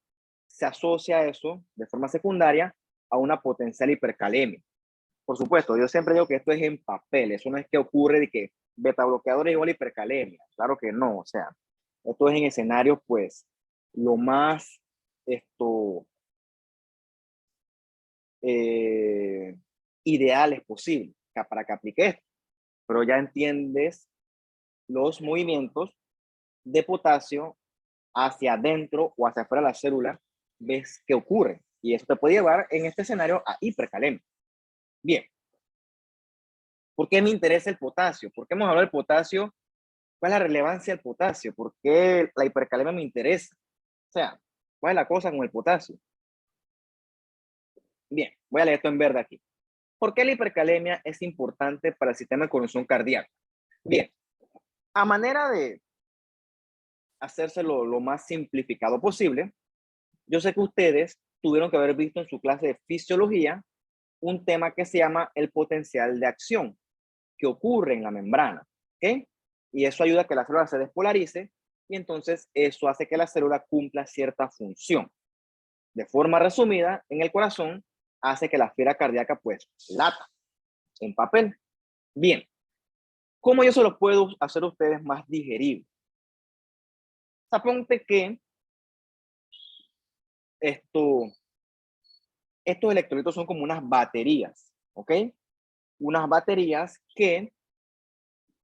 A: se asocia eso de forma secundaria a una potencial hipercalemia. Por supuesto, yo siempre digo que esto es en papel, eso no es que ocurre de que betabloqueadores igual a hipercalemia, claro que no, o sea, esto es en escenarios pues lo más esto eh, ideales posible para que aplique esto, pero ya entiendes los movimientos de potasio hacia adentro o hacia afuera de la célula, ves qué ocurre. Y eso te puede llevar en este escenario a hipercalemia. Bien, ¿por qué me interesa el potasio? ¿Por qué hemos hablado del potasio? ¿Cuál es la relevancia del potasio? ¿Por qué la hipercalemia me interesa? O sea, ¿cuál es la cosa con el potasio? Bien, voy a leer esto en verde aquí. ¿Por qué la hipercalemia es importante para el sistema de conexión cardíaca? Bien, a manera de hacérselo lo más simplificado posible, yo sé que ustedes tuvieron que haber visto en su clase de fisiología un tema que se llama el potencial de acción que ocurre en la membrana, ¿ok? Y eso ayuda a que la célula se despolarice y entonces eso hace que la célula cumpla cierta función. De forma resumida, en el corazón hace que la fibra cardíaca pues lata en papel. Bien, ¿cómo yo se lo puedo hacer a ustedes más digerible? Suponte que esto, estos electrolitos son como unas baterías, ¿ok? Unas baterías que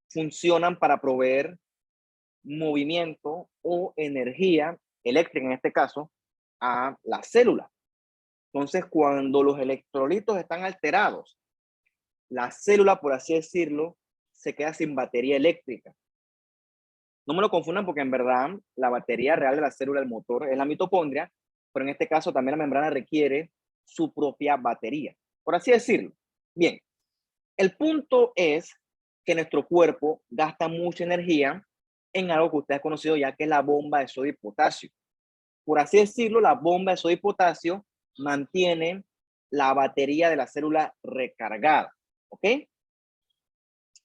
A: funcionan para proveer movimiento o energía eléctrica, en este caso, a la célula. Entonces, cuando los electrolitos están alterados, la célula, por así decirlo, se queda sin batería eléctrica. No me lo confundan porque en verdad la batería real de la célula, el motor, es la mitocondria, pero en este caso también la membrana requiere su propia batería, por así decirlo. Bien, el punto es que nuestro cuerpo gasta mucha energía en algo que usted ha conocido ya, que es la bomba de sodio y potasio. Por así decirlo, la bomba de sodio y potasio mantiene la batería de la célula recargada, ¿ok?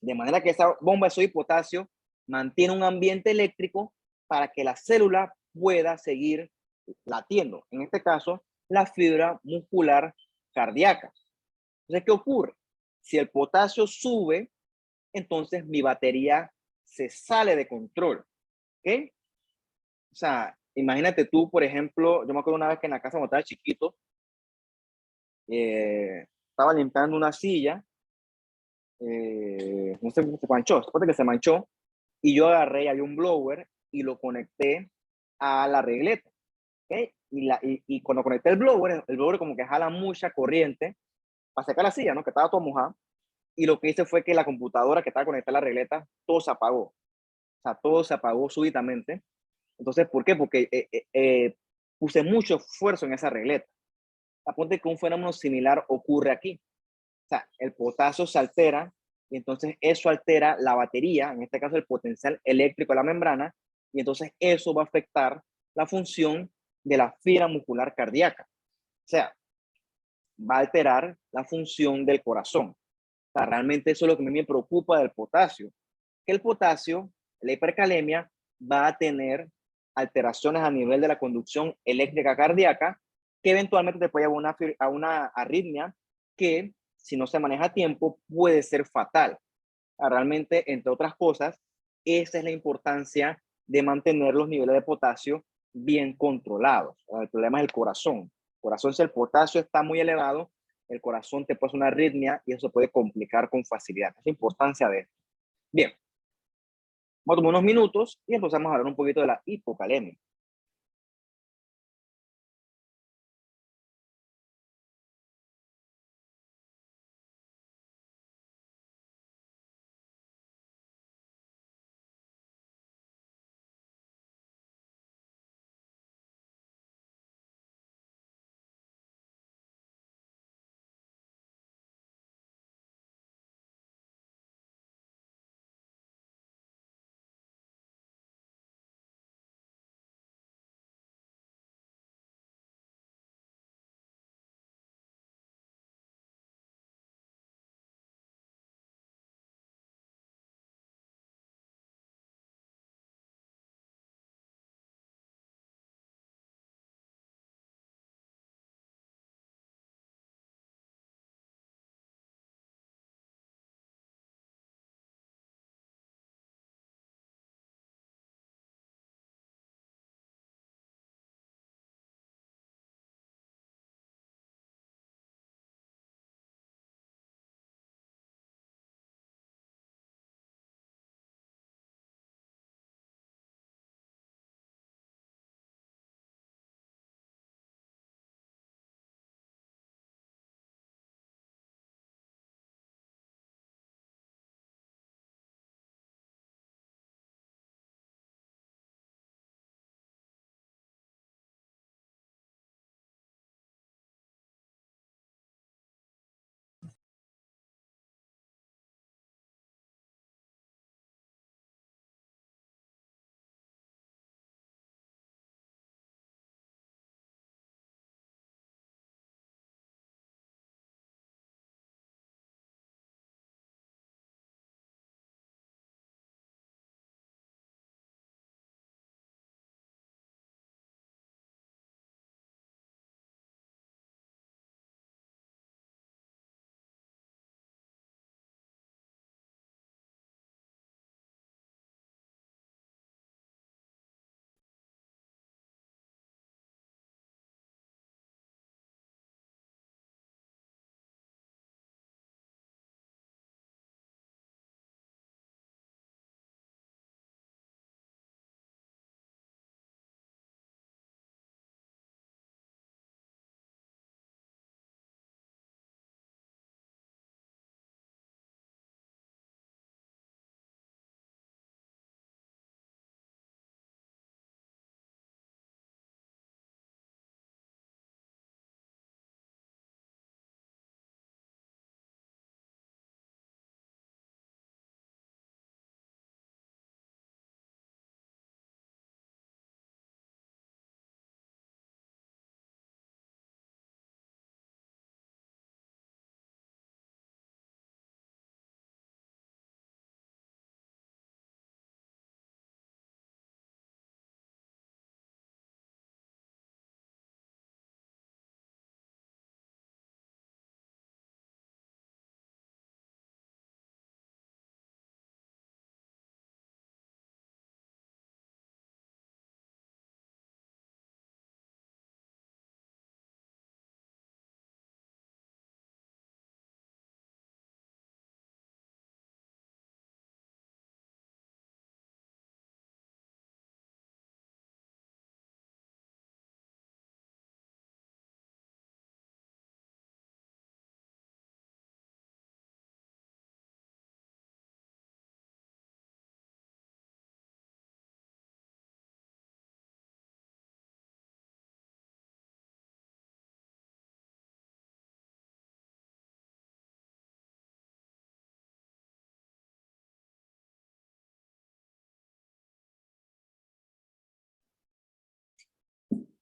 A: De manera que esa bomba de sodio y potasio mantiene un ambiente eléctrico para que la célula pueda seguir latiendo. En este caso, la fibra muscular cardíaca. Entonces, ¿qué ocurre? Si el potasio sube, entonces mi batería se sale de control. ¿Ok? O sea, imagínate tú, por ejemplo, yo me acuerdo una vez que en la casa cuando estaba chiquito, estaba limpiando una silla, no sé, se manchó, después de que se manchó, y yo agarré, había un blower y lo conecté a la regleta. ¿Ok? Y cuando conecté el blower como que jala mucha corriente para secar la silla, ¿no? Que estaba todo mojada. Y lo que hice fue que la computadora que estaba conectada a la regleta, todo se apagó. O sea, todo se apagó súbitamente. Entonces, ¿por qué? Porque puse mucho esfuerzo en esa regleta. Apunte que un fenómeno similar ocurre aquí. O sea, el potasio se altera y entonces eso altera la batería, en este caso el potencial eléctrico de la membrana, y entonces eso va a afectar la función de la fibra muscular cardíaca. O sea, va a alterar la función del corazón. O sea, realmente eso es lo que a mí me preocupa del potasio, que el potasio, la hipercalemia, va a tener alteraciones a nivel de la conducción eléctrica cardíaca que eventualmente te puede llevar a una arritmia que, si no se maneja a tiempo, puede ser fatal. Realmente, entre otras cosas, esa es la importancia de mantener los niveles de potasio bien controlados. El problema es el corazón. El corazón, si el potasio está muy elevado, el corazón te puede hacer una arritmia y eso puede complicar con facilidad. Es la importancia de esto. Bien, vamos a tomar unos minutos y empezamos a hablar un poquito de la hipocalemia.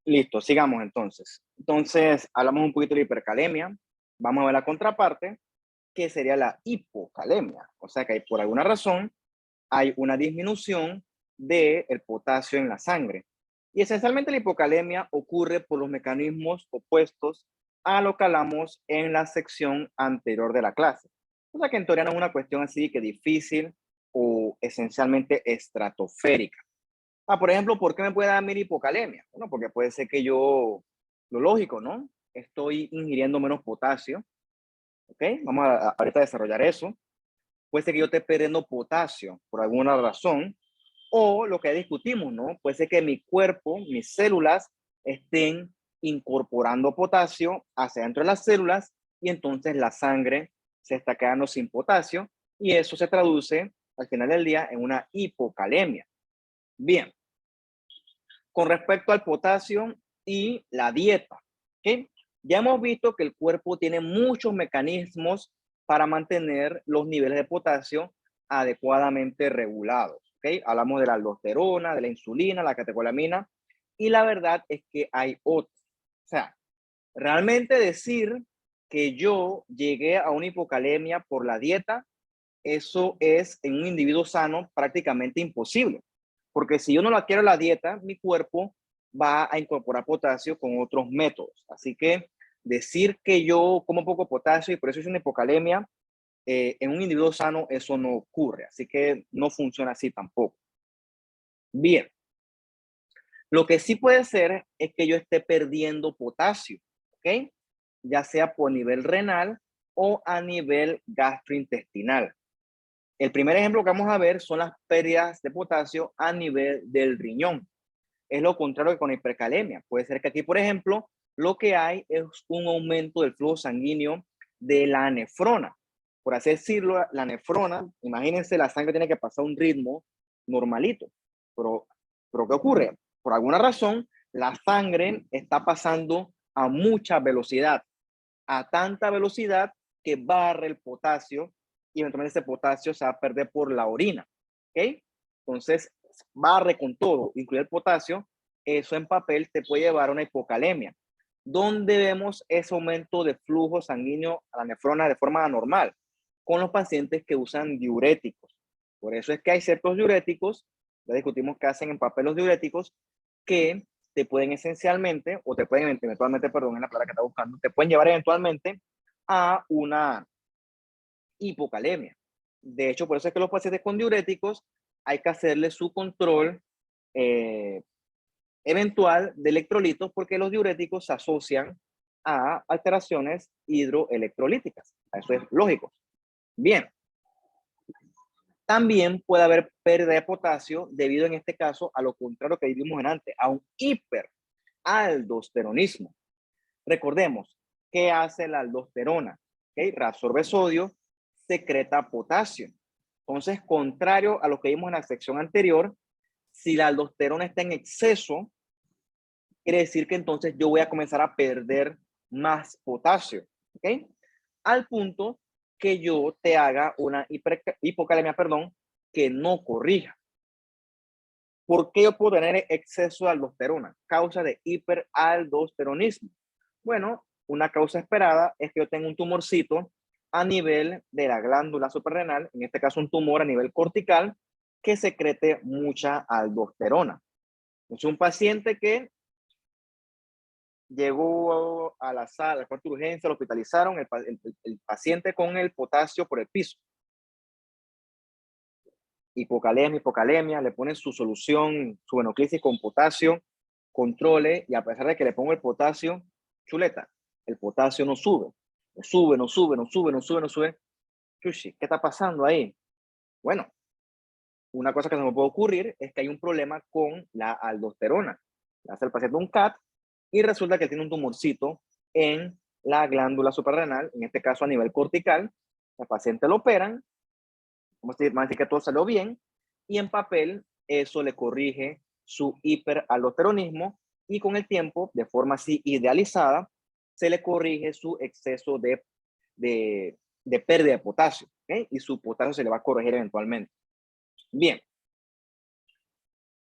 A: Listo, sigamos entonces. Entonces, hablamos un poquito de hipercalemia. Vamos a ver la contraparte, que sería la hipocalemia. O sea que por alguna razón hay una disminución del potasio en la sangre. Y esencialmente la hipocalemia ocurre por los mecanismos opuestos a lo que hablamos en la sección anterior de la clase. O sea que en teoría no es una cuestión así que difícil o esencialmente estratosférica. Por ejemplo, ¿por qué me puede dar mi hipocalemia? Bueno, porque puede ser que yo, lo lógico, ¿no? Estoy ingiriendo menos potasio, ¿ok? Vamos a ahorita a desarrollar eso. Puede ser que yo esté perdiendo potasio por alguna razón, o lo que discutimos, ¿no? Puede ser que mi cuerpo, mis células, estén incorporando potasio hacia dentro de las células y entonces la sangre se está quedando sin potasio y eso se traduce al final del día en una hipocalemia. Bien, con respecto al potasio y la dieta, ¿ok? Ya hemos visto que el cuerpo tiene muchos mecanismos para mantener los niveles de potasio adecuadamente regulados, ¿ok? Hablamos de la aldosterona, de la insulina, la catecolamina, y la verdad es que hay otros. O sea, realmente decir que yo llegué a una hipocalemia por la dieta, eso es en un individuo sano prácticamente imposible. Porque si yo no la quiero la dieta, mi cuerpo va a incorporar potasio con otros métodos. Así que decir que yo como poco potasio y por eso es una hipocalemia, en un individuo sano eso no ocurre. Así que no funciona así tampoco. Bien, lo que sí puede ser es que yo esté perdiendo potasio, ¿ok? Ya sea por nivel renal o a nivel gastrointestinal. El primer ejemplo que vamos a ver son las pérdidas de potasio a nivel del riñón. Es lo contrario que con hipercalemia. Puede ser que aquí, por ejemplo, lo que hay es un aumento del flujo sanguíneo de la nefrona. Por así decirlo, la nefrona, imagínense, la sangre tiene que pasar a un ritmo normalito. Pero, pero ¿qué ocurre? Por alguna razón, la sangre está pasando a mucha velocidad, a tanta velocidad que barre el potasio y eventualmente ese potasio se va a perder por la orina. ¿Ok? Entonces, barre con todo, incluye el potasio, eso en papel te puede llevar a una hipocalemia, donde vemos ese aumento de flujo sanguíneo a la nefrona de forma anormal con los pacientes que usan diuréticos. Por eso es que hay ciertos diuréticos, ya discutimos qué hacen en papel los diuréticos, que te pueden esencialmente, o te pueden eventualmente, perdón, en la palabra que está buscando, te pueden llevar eventualmente a una hipocalemia. De hecho, por eso es que los pacientes con diuréticos hay que hacerle su control eh, eventual de electrolitos porque los diuréticos se asocian a alteraciones hidroelectrolíticas. Eso es lógico. Bien, también puede haber pérdida de potasio debido en este caso a lo contrario que vivimos antes, a un hiperaldosteronismo. Recordemos, ¿qué hace la aldosterona? ¿Okay? Reabsorbe sodio, secreta potasio. Entonces, contrario a lo que vimos en la sección anterior, si la aldosterona está en exceso, quiere decir que entonces yo voy a comenzar a perder más potasio. ¿Ok? Al punto que yo te haga una hipocalemia, perdón, que no corrija. ¿Por qué yo puedo tener exceso de aldosterona? Causa de hiperaldosteronismo. Bueno, una causa esperada es que yo tenga un tumorcito a nivel de la glándula suprarrenal, en este caso un tumor a nivel cortical, que secrete mucha aldosterona. Es un paciente que llegó a la sala, al cuarto de urgencia, lo hospitalizaron, el paciente con el potasio por el piso. Hipocalemia, le ponen su solución, su venoclisis con potasio, controle, y a pesar de que le pongo el potasio, chuleta, el potasio no sube. No sube, no sube, no sube, no sube, no sube. Chuchi, ¿qué está pasando ahí? Bueno, una cosa que se me puede ocurrir es que hay un problema con la aldosterona. Le hace el paciente un CAT y resulta que tiene un tumorcito en la glándula suprarrenal, en este caso a nivel cortical. El paciente lo operan, vamos a decir que todo salió bien, y en papel eso le corrige su hiperaldosteronismo y con el tiempo, de forma así idealizada, se le corrige su exceso de pérdida de potasio, ¿okay? Y su potasio se le va a corregir eventualmente. Bien,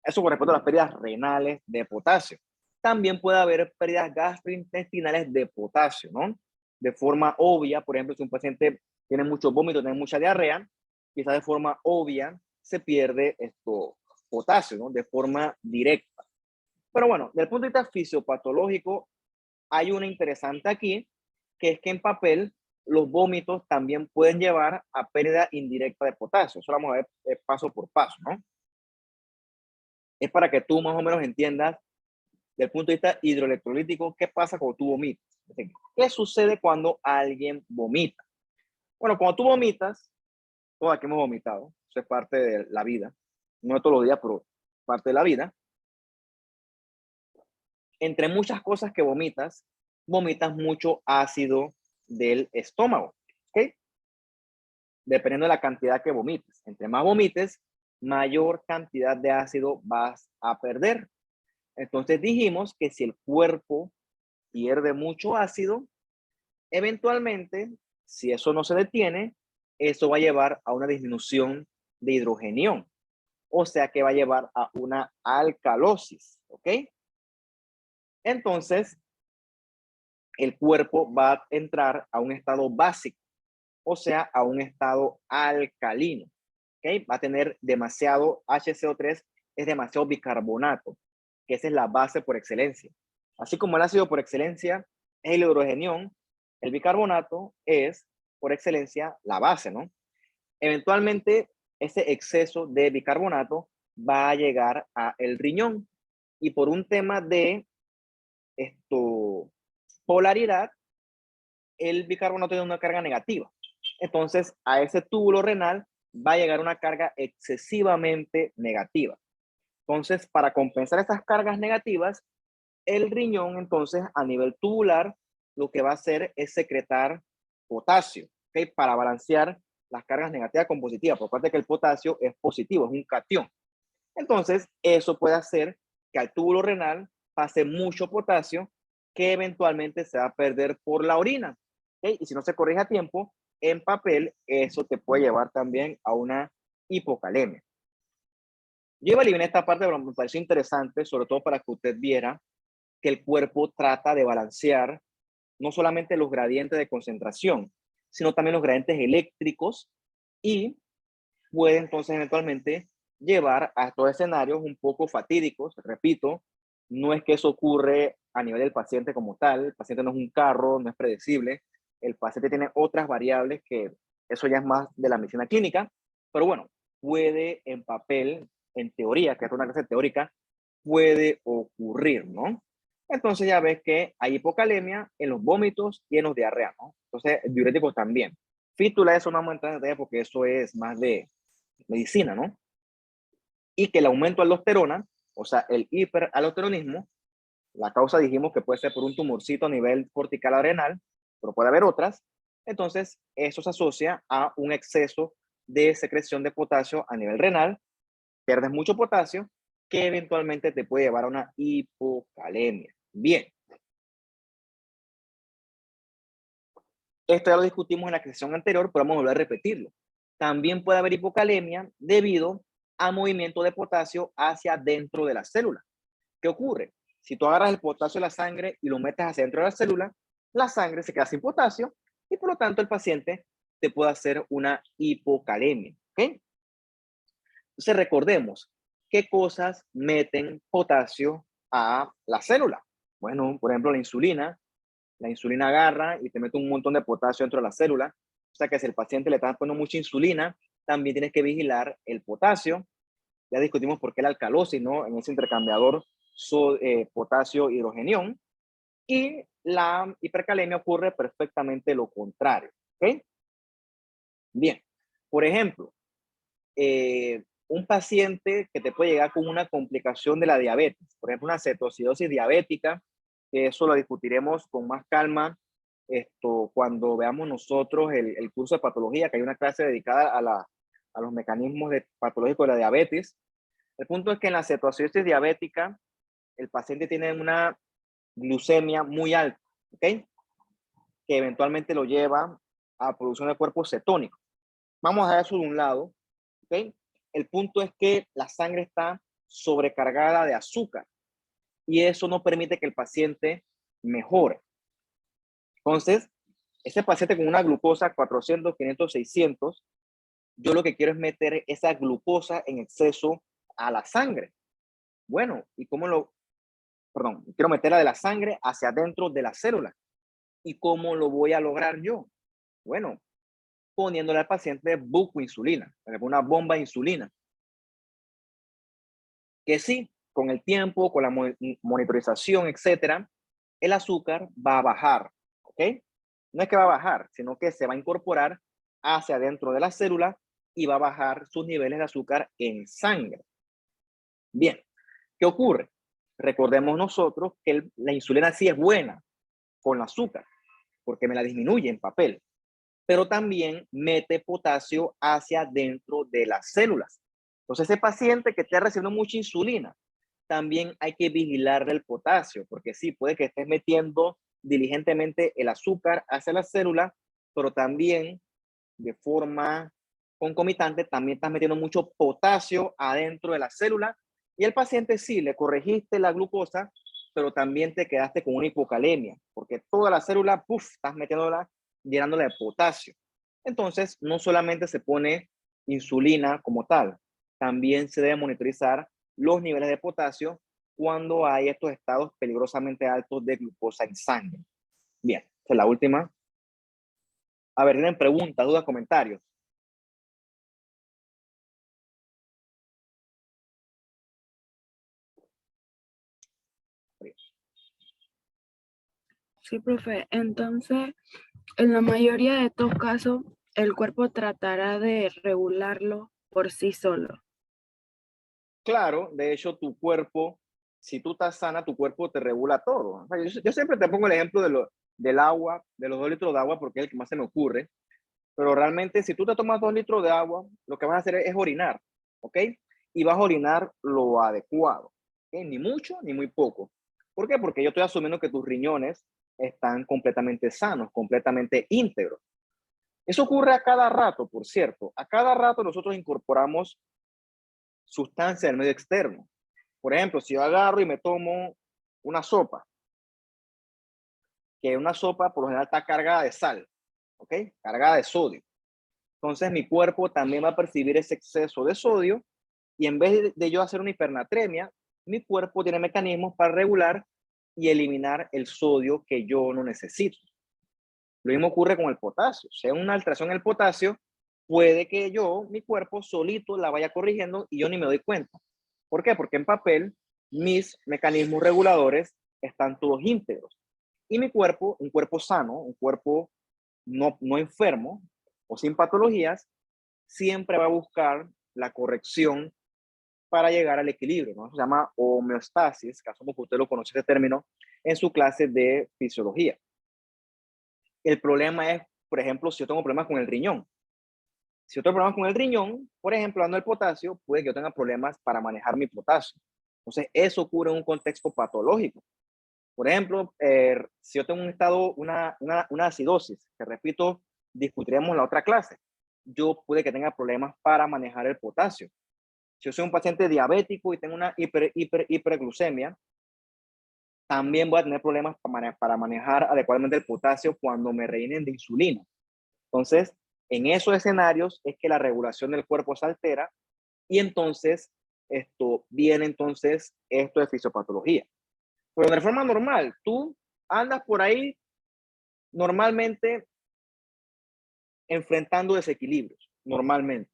A: eso con respecto a las pérdidas renales de potasio. también puede haber pérdidas gastrointestinales de potasio, ¿no? De forma obvia, por ejemplo, si un paciente tiene mucho vómito, tiene mucha diarrea, quizás de forma obvia se pierde esto, potasio, ¿no? De forma directa. Pero bueno, desde el punto de vista fisiopatológico, hay una interesante aquí, que es que en papel los vómitos también pueden llevar a pérdida indirecta de potasio. Eso lo vamos a ver paso por paso, ¿no? Es para que tú más o menos entiendas desde el punto de vista hidroelectrolítico qué pasa cuando tú vomitas. Es decir, ¿qué sucede cuando alguien vomita? Bueno, cuando tú vomitas, todos aquí hemos vomitado, eso es parte de la vida, no todos los días, pero parte de la vida. Entre muchas cosas que vomitas, vomitas mucho ácido del estómago, ¿ok? Dependiendo de la cantidad que vomites. Entre más vomites, mayor cantidad de ácido vas a perder. Entonces dijimos que si el cuerpo pierde mucho ácido, eventualmente, si eso no se detiene, eso va a llevar a una disminución de hidrogenión. O sea que va a llevar a una alcalosis, ¿ok? Entonces, el cuerpo va a entrar a un estado básico, o sea, a un estado alcalino, ¿ok? Va a tener demasiado HCO3, es demasiado bicarbonato, que esa es la base por excelencia. Así como el ácido por excelencia es el hidrogenión, el bicarbonato es por excelencia la base, ¿no? Eventualmente, ese exceso de bicarbonato va a llegar a el riñón y por un tema de polaridad, el bicarbonato tiene una carga negativa. Entonces, a ese túbulo renal va a llegar una carga excesivamente negativa. Entonces, para compensar estas cargas negativas, el riñón, entonces, a nivel tubular, lo que va a hacer es secretar potasio, ¿ok? Para balancear las cargas negativas con positivas, por parte que el potasio es positivo, es un catión. Entonces, eso puede hacer que al túbulo renal pase mucho potasio que eventualmente se va a perder por la orina. ¿Okay? Y si no se corrige a tiempo, en papel, eso te puede llevar también a una hipocalemia. Yo iba a eliminar esta parte, pero me pareció interesante, sobre todo para que usted viera que el cuerpo trata de balancear no solamente los gradientes de concentración, sino también los gradientes eléctricos y puede entonces eventualmente llevar a estos escenarios un poco fatídicos. Repito, no es que eso ocurre a nivel del paciente como tal, el paciente no es un carro, no es predecible, el paciente tiene otras variables que eso ya es más de la medicina clínica, pero bueno, puede en papel, en teoría, que es una clase teórica, puede ocurrir, ¿no? Entonces ya ves que hay hipocalemia en los vómitos y en los diarreas, ¿no? Entonces, diuréticos también. Fítula, eso no vamos a entrar en detalle porque eso es más de medicina, ¿no? Y que el aumento de aldosterona, o sea, el hiperaldosteronismo, la causa dijimos que puede ser por un tumorcito a nivel cortical adrenal, pero puede haber otras. Entonces, eso se asocia a un exceso de secreción de potasio a nivel renal, pierdes mucho potasio, que eventualmente te puede llevar a una hipocalemia. Bien, esto ya lo discutimos en la sesión anterior, pero vamos a volver a repetirlo. También puede haber hipocalemia debido a movimiento de potasio hacia dentro de la célula. ¿Qué ocurre? Si tú agarras el potasio de la sangre y lo metes hacia dentro de la sangre se queda sin potasio y por lo tanto el paciente te puede hacer una hipocalemia. ¿Okay? Entonces recordemos, ¿qué cosas meten potasio a la célula? Bueno, por ejemplo, la insulina agarra y te mete un montón de potasio dentro de la célula. O sea que si el paciente le está poniendo mucha insulina, también tienes que vigilar el potasio. Ya discutimos por qué la alcalosis, ¿no? En ese intercambiador potasio-hidrogenión. Y la hipercalemia ocurre perfectamente lo contrario. ¿Ok? Bien. Por ejemplo, un paciente que te puede llegar con una complicación de la diabetes, por ejemplo, una cetocidosis diabética, que eso lo discutiremos con más calma cuando veamos nosotros el curso de patología, que hay una clase dedicada a los mecanismos patológicos de la diabetes. El punto es que en la cetocidosis diabética, el paciente tiene una glucemia muy alta, ¿ok? Que eventualmente lo lleva a producción de cuerpos cetónicos. Vamos a dejar eso de un lado, ¿ok? El punto es que la sangre está sobrecargada de azúcar. y eso no permite que el paciente mejore. Entonces, ese paciente con una glucosa 400, 500, 600, yo lo que quiero es meter esa glucosa en exceso a la sangre. Bueno, ¿y cómo lo, perdón, quiero meterla de la sangre hacia adentro de la célula? ¿Y cómo lo voy a lograr yo? Bueno, poniéndole al paciente bucoinsulina, una bomba de insulina. Que sí, con el tiempo, con la monitorización, etcétera, el azúcar va a bajar, ¿ok? No es que va a bajar, sino que se va a incorporar hacia adentro de la célula y va a bajar sus niveles de azúcar en sangre. Bien, ¿qué ocurre? Recordemos nosotros que la insulina sí es buena con el azúcar, porque me la disminuye en papel, pero también mete potasio hacia dentro de las células. Entonces, ese paciente que esté recibiendo mucha insulina, también hay que vigilarle el potasio, porque sí, puede que estés metiendo diligentemente el azúcar hacia la célula, pero también de forma concomitante, también estás metiendo mucho potasio adentro de la célula y el paciente sí, le corregiste la glucosa, pero también te quedaste con una hipocalemia, porque toda la célula, puff, estás metiéndola, llenándola de potasio. Entonces, no solamente se pone insulina como tal, también se debe monitorizar los niveles de potasio cuando hay estos estados peligrosamente altos de glucosa en sangre. Bien, esta es la última. A ver, ¿tienen preguntas, dudas, comentarios?
B: Sí, profe. Entonces, en la mayoría de estos casos, el cuerpo tratará de regularlo por sí solo.
A: Claro, de hecho, tu cuerpo, si tú estás sana, tu cuerpo te regula todo. O sea, yo siempre te pongo el ejemplo del agua, de los 2 litros de agua, porque es el que más se me ocurre. Pero realmente, si tú te tomas 2 litros de agua, lo que vas a hacer es orinar, ¿ok? Y vas a orinar lo adecuado, ¿ok? Ni mucho ni muy poco. ¿Por qué? Porque yo estoy asumiendo que tus riñones están completamente sanos, completamente íntegros. Eso ocurre a cada rato, por cierto. A cada rato nosotros incorporamos sustancia del medio externo. Por ejemplo, si yo agarro y me tomo una sopa, que una sopa por lo general está cargada de sal, ¿ok? Cargada de sodio. Entonces mi cuerpo también va a percibir ese exceso de sodio y en vez de yo hacer una hipernatremia, mi cuerpo tiene mecanismos para regular y eliminar el sodio que yo no necesito. Lo mismo ocurre con el potasio. Si hay una alteración en el potasio, puede que mi cuerpo solito la vaya corrigiendo y yo ni me doy cuenta. ¿Por qué? Porque en papel mis mecanismos reguladores están todos íntegros. Y mi cuerpo, un cuerpo sano, un cuerpo no enfermo o sin patologías, siempre va a buscar la corrección para llegar al equilibrio, ¿no? Se llama homeostasis, caso como que usted lo conoce este término en su clase de fisiología. El problema es, por ejemplo, si yo tengo problemas con el riñón. Si yo tengo problemas con el riñón, por ejemplo, hablando del potasio, puede que yo tenga problemas para manejar mi potasio. Entonces, eso ocurre en un contexto patológico. Por ejemplo, si yo tengo un estado, una acidosis, que repito, discutiremos en la otra clase, yo puede que tenga problemas para manejar el potasio. Si yo soy un paciente diabético y tengo una hiperglucemia, también voy a tener problemas para manejar adecuadamente el potasio cuando me rellenen de insulina. Entonces, en esos escenarios es que la regulación del cuerpo se altera y entonces esto de fisiopatología. Pero de forma normal, tú andas por ahí normalmente enfrentando desequilibrios, normalmente.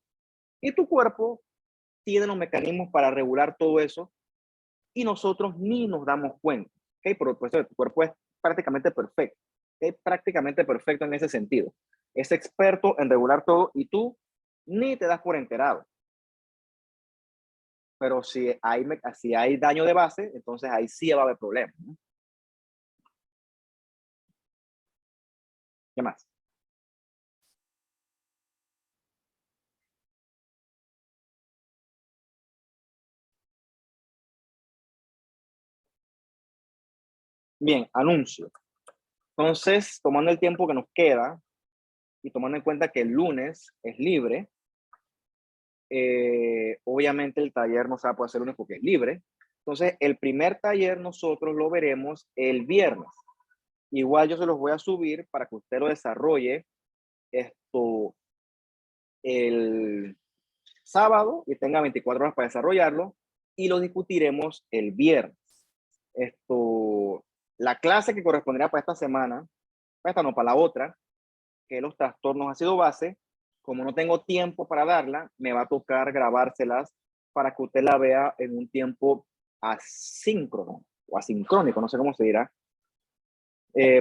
A: Y tu cuerpo tiene los mecanismos para regular todo eso y nosotros ni nos damos cuenta. ¿Okay? Pero pues, tu cuerpo es prácticamente perfecto. ¿Okay? Prácticamente perfecto en ese sentido. Es experto en regular todo y tú ni te das por enterado. Pero si hay daño de base, entonces ahí sí va a haber problemas, ¿no? ¿Qué más? Bien, anuncio. Entonces, tomando el tiempo que nos queda y tomando en cuenta que el lunes es libre, obviamente el taller no se va a poder hacer lunes porque es libre, Entonces, el primer taller nosotros lo veremos el viernes. Igual yo se los voy a subir para que usted lo desarrolle esto el sábado y tenga 24 horas para desarrollarlo y lo discutiremos el viernes. La clase que corresponderá para esta semana, para esta no, para la otra, que es los trastornos ácido base, como no tengo tiempo para darla, me va a tocar grabárselas para que usted la vea en un tiempo asíncrono o asincrónico, no sé cómo se dirá,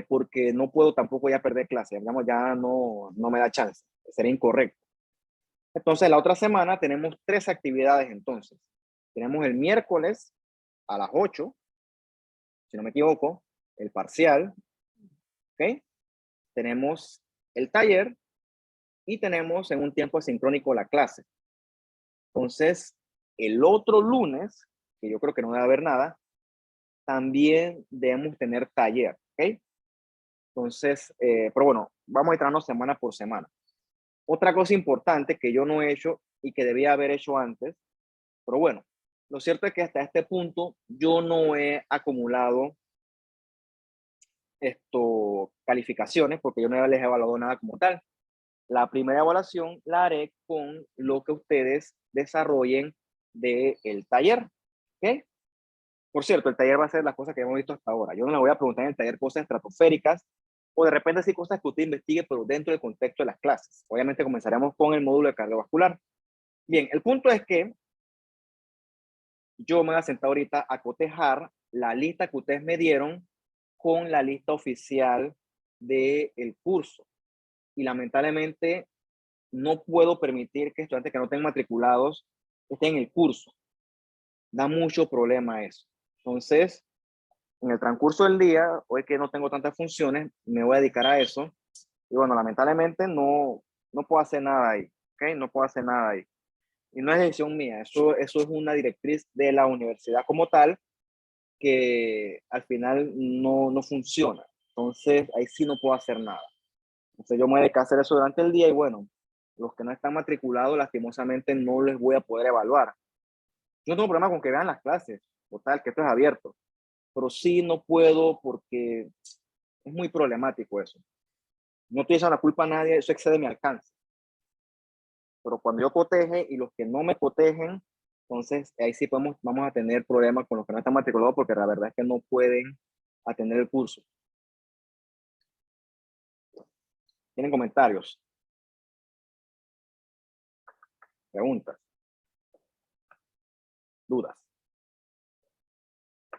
A: porque no puedo tampoco ya perder clase, digamos, ya no me da chance, sería incorrecto. Entonces, la otra semana tenemos 3 actividades entonces. Tenemos el miércoles a las 8, si no me equivoco, el parcial, ¿ok? Tenemos el taller y tenemos en un tiempo asincrónico la clase. Entonces, el otro lunes, que yo creo que no debe haber nada, también debemos tener taller, ¿ok? Entonces, pero bueno, vamos a entrarnos semana por semana. Otra cosa importante que yo no he hecho y que debía haber hecho antes, pero bueno, lo cierto es que hasta este punto yo no he acumulado calificaciones porque yo no les he evaluado nada como tal. La primera evaluación la haré con lo que ustedes desarrollen del taller, ¿ok? Por cierto, el taller va a ser las cosas que hemos visto hasta ahora. Yo no le voy a preguntar en el taller cosas estratosféricas o de repente sí cosas que usted investigue, pero dentro del contexto de las clases. Obviamente comenzaremos con el módulo de cardiovascular. Bien, el punto es que yo me voy a sentar ahorita a cotejar la lista que ustedes me dieron con la lista oficial del curso. Y lamentablemente no puedo permitir que estudiantes que no estén matriculados estén en el curso. Da mucho problema eso. Entonces, en el transcurso del día, hoy que no tengo tantas funciones, me voy a dedicar a eso. Y bueno, lamentablemente no puedo hacer nada ahí. ¿Ok? No puedo hacer nada ahí. Y no es decisión mía, eso es una directriz de la universidad como tal que al final no funciona. Entonces, ahí sí no puedo hacer nada. Entonces, yo me voy a dedicar a hacer eso durante el día y bueno, los que no están matriculados, lastimosamente no les voy a poder evaluar. Yo no tengo problema con que vean las clases, total, que esto es abierto, pero sí no puedo porque es muy problemático eso. No estoy echando la culpa a nadie, eso excede mi alcance. Pero cuando yo coteje y los que no me cotejen, entonces ahí sí vamos a tener problemas con los que no están matriculados porque la verdad es que no pueden atender el curso. ¿Tienen comentarios? ¿Preguntas? ¿Dudas?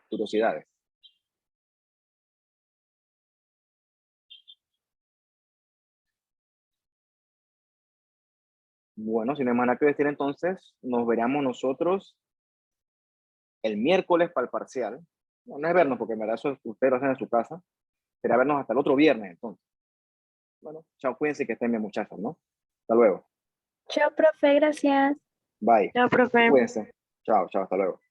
A: ¿Curiosidades? Bueno, si no hay más nada que decir, entonces nos veríamos nosotros el miércoles para el parcial. No es vernos porque en verdad eso ustedes lo hacen en su casa. Sería vernos hasta el otro viernes entonces. Bueno, chao, cuídense que estén bien muchachos, ¿no? Hasta luego.
C: Chao, profe, gracias.
A: Bye.
B: Chao, profe.
A: Cuídense. Chao, chao, hasta luego.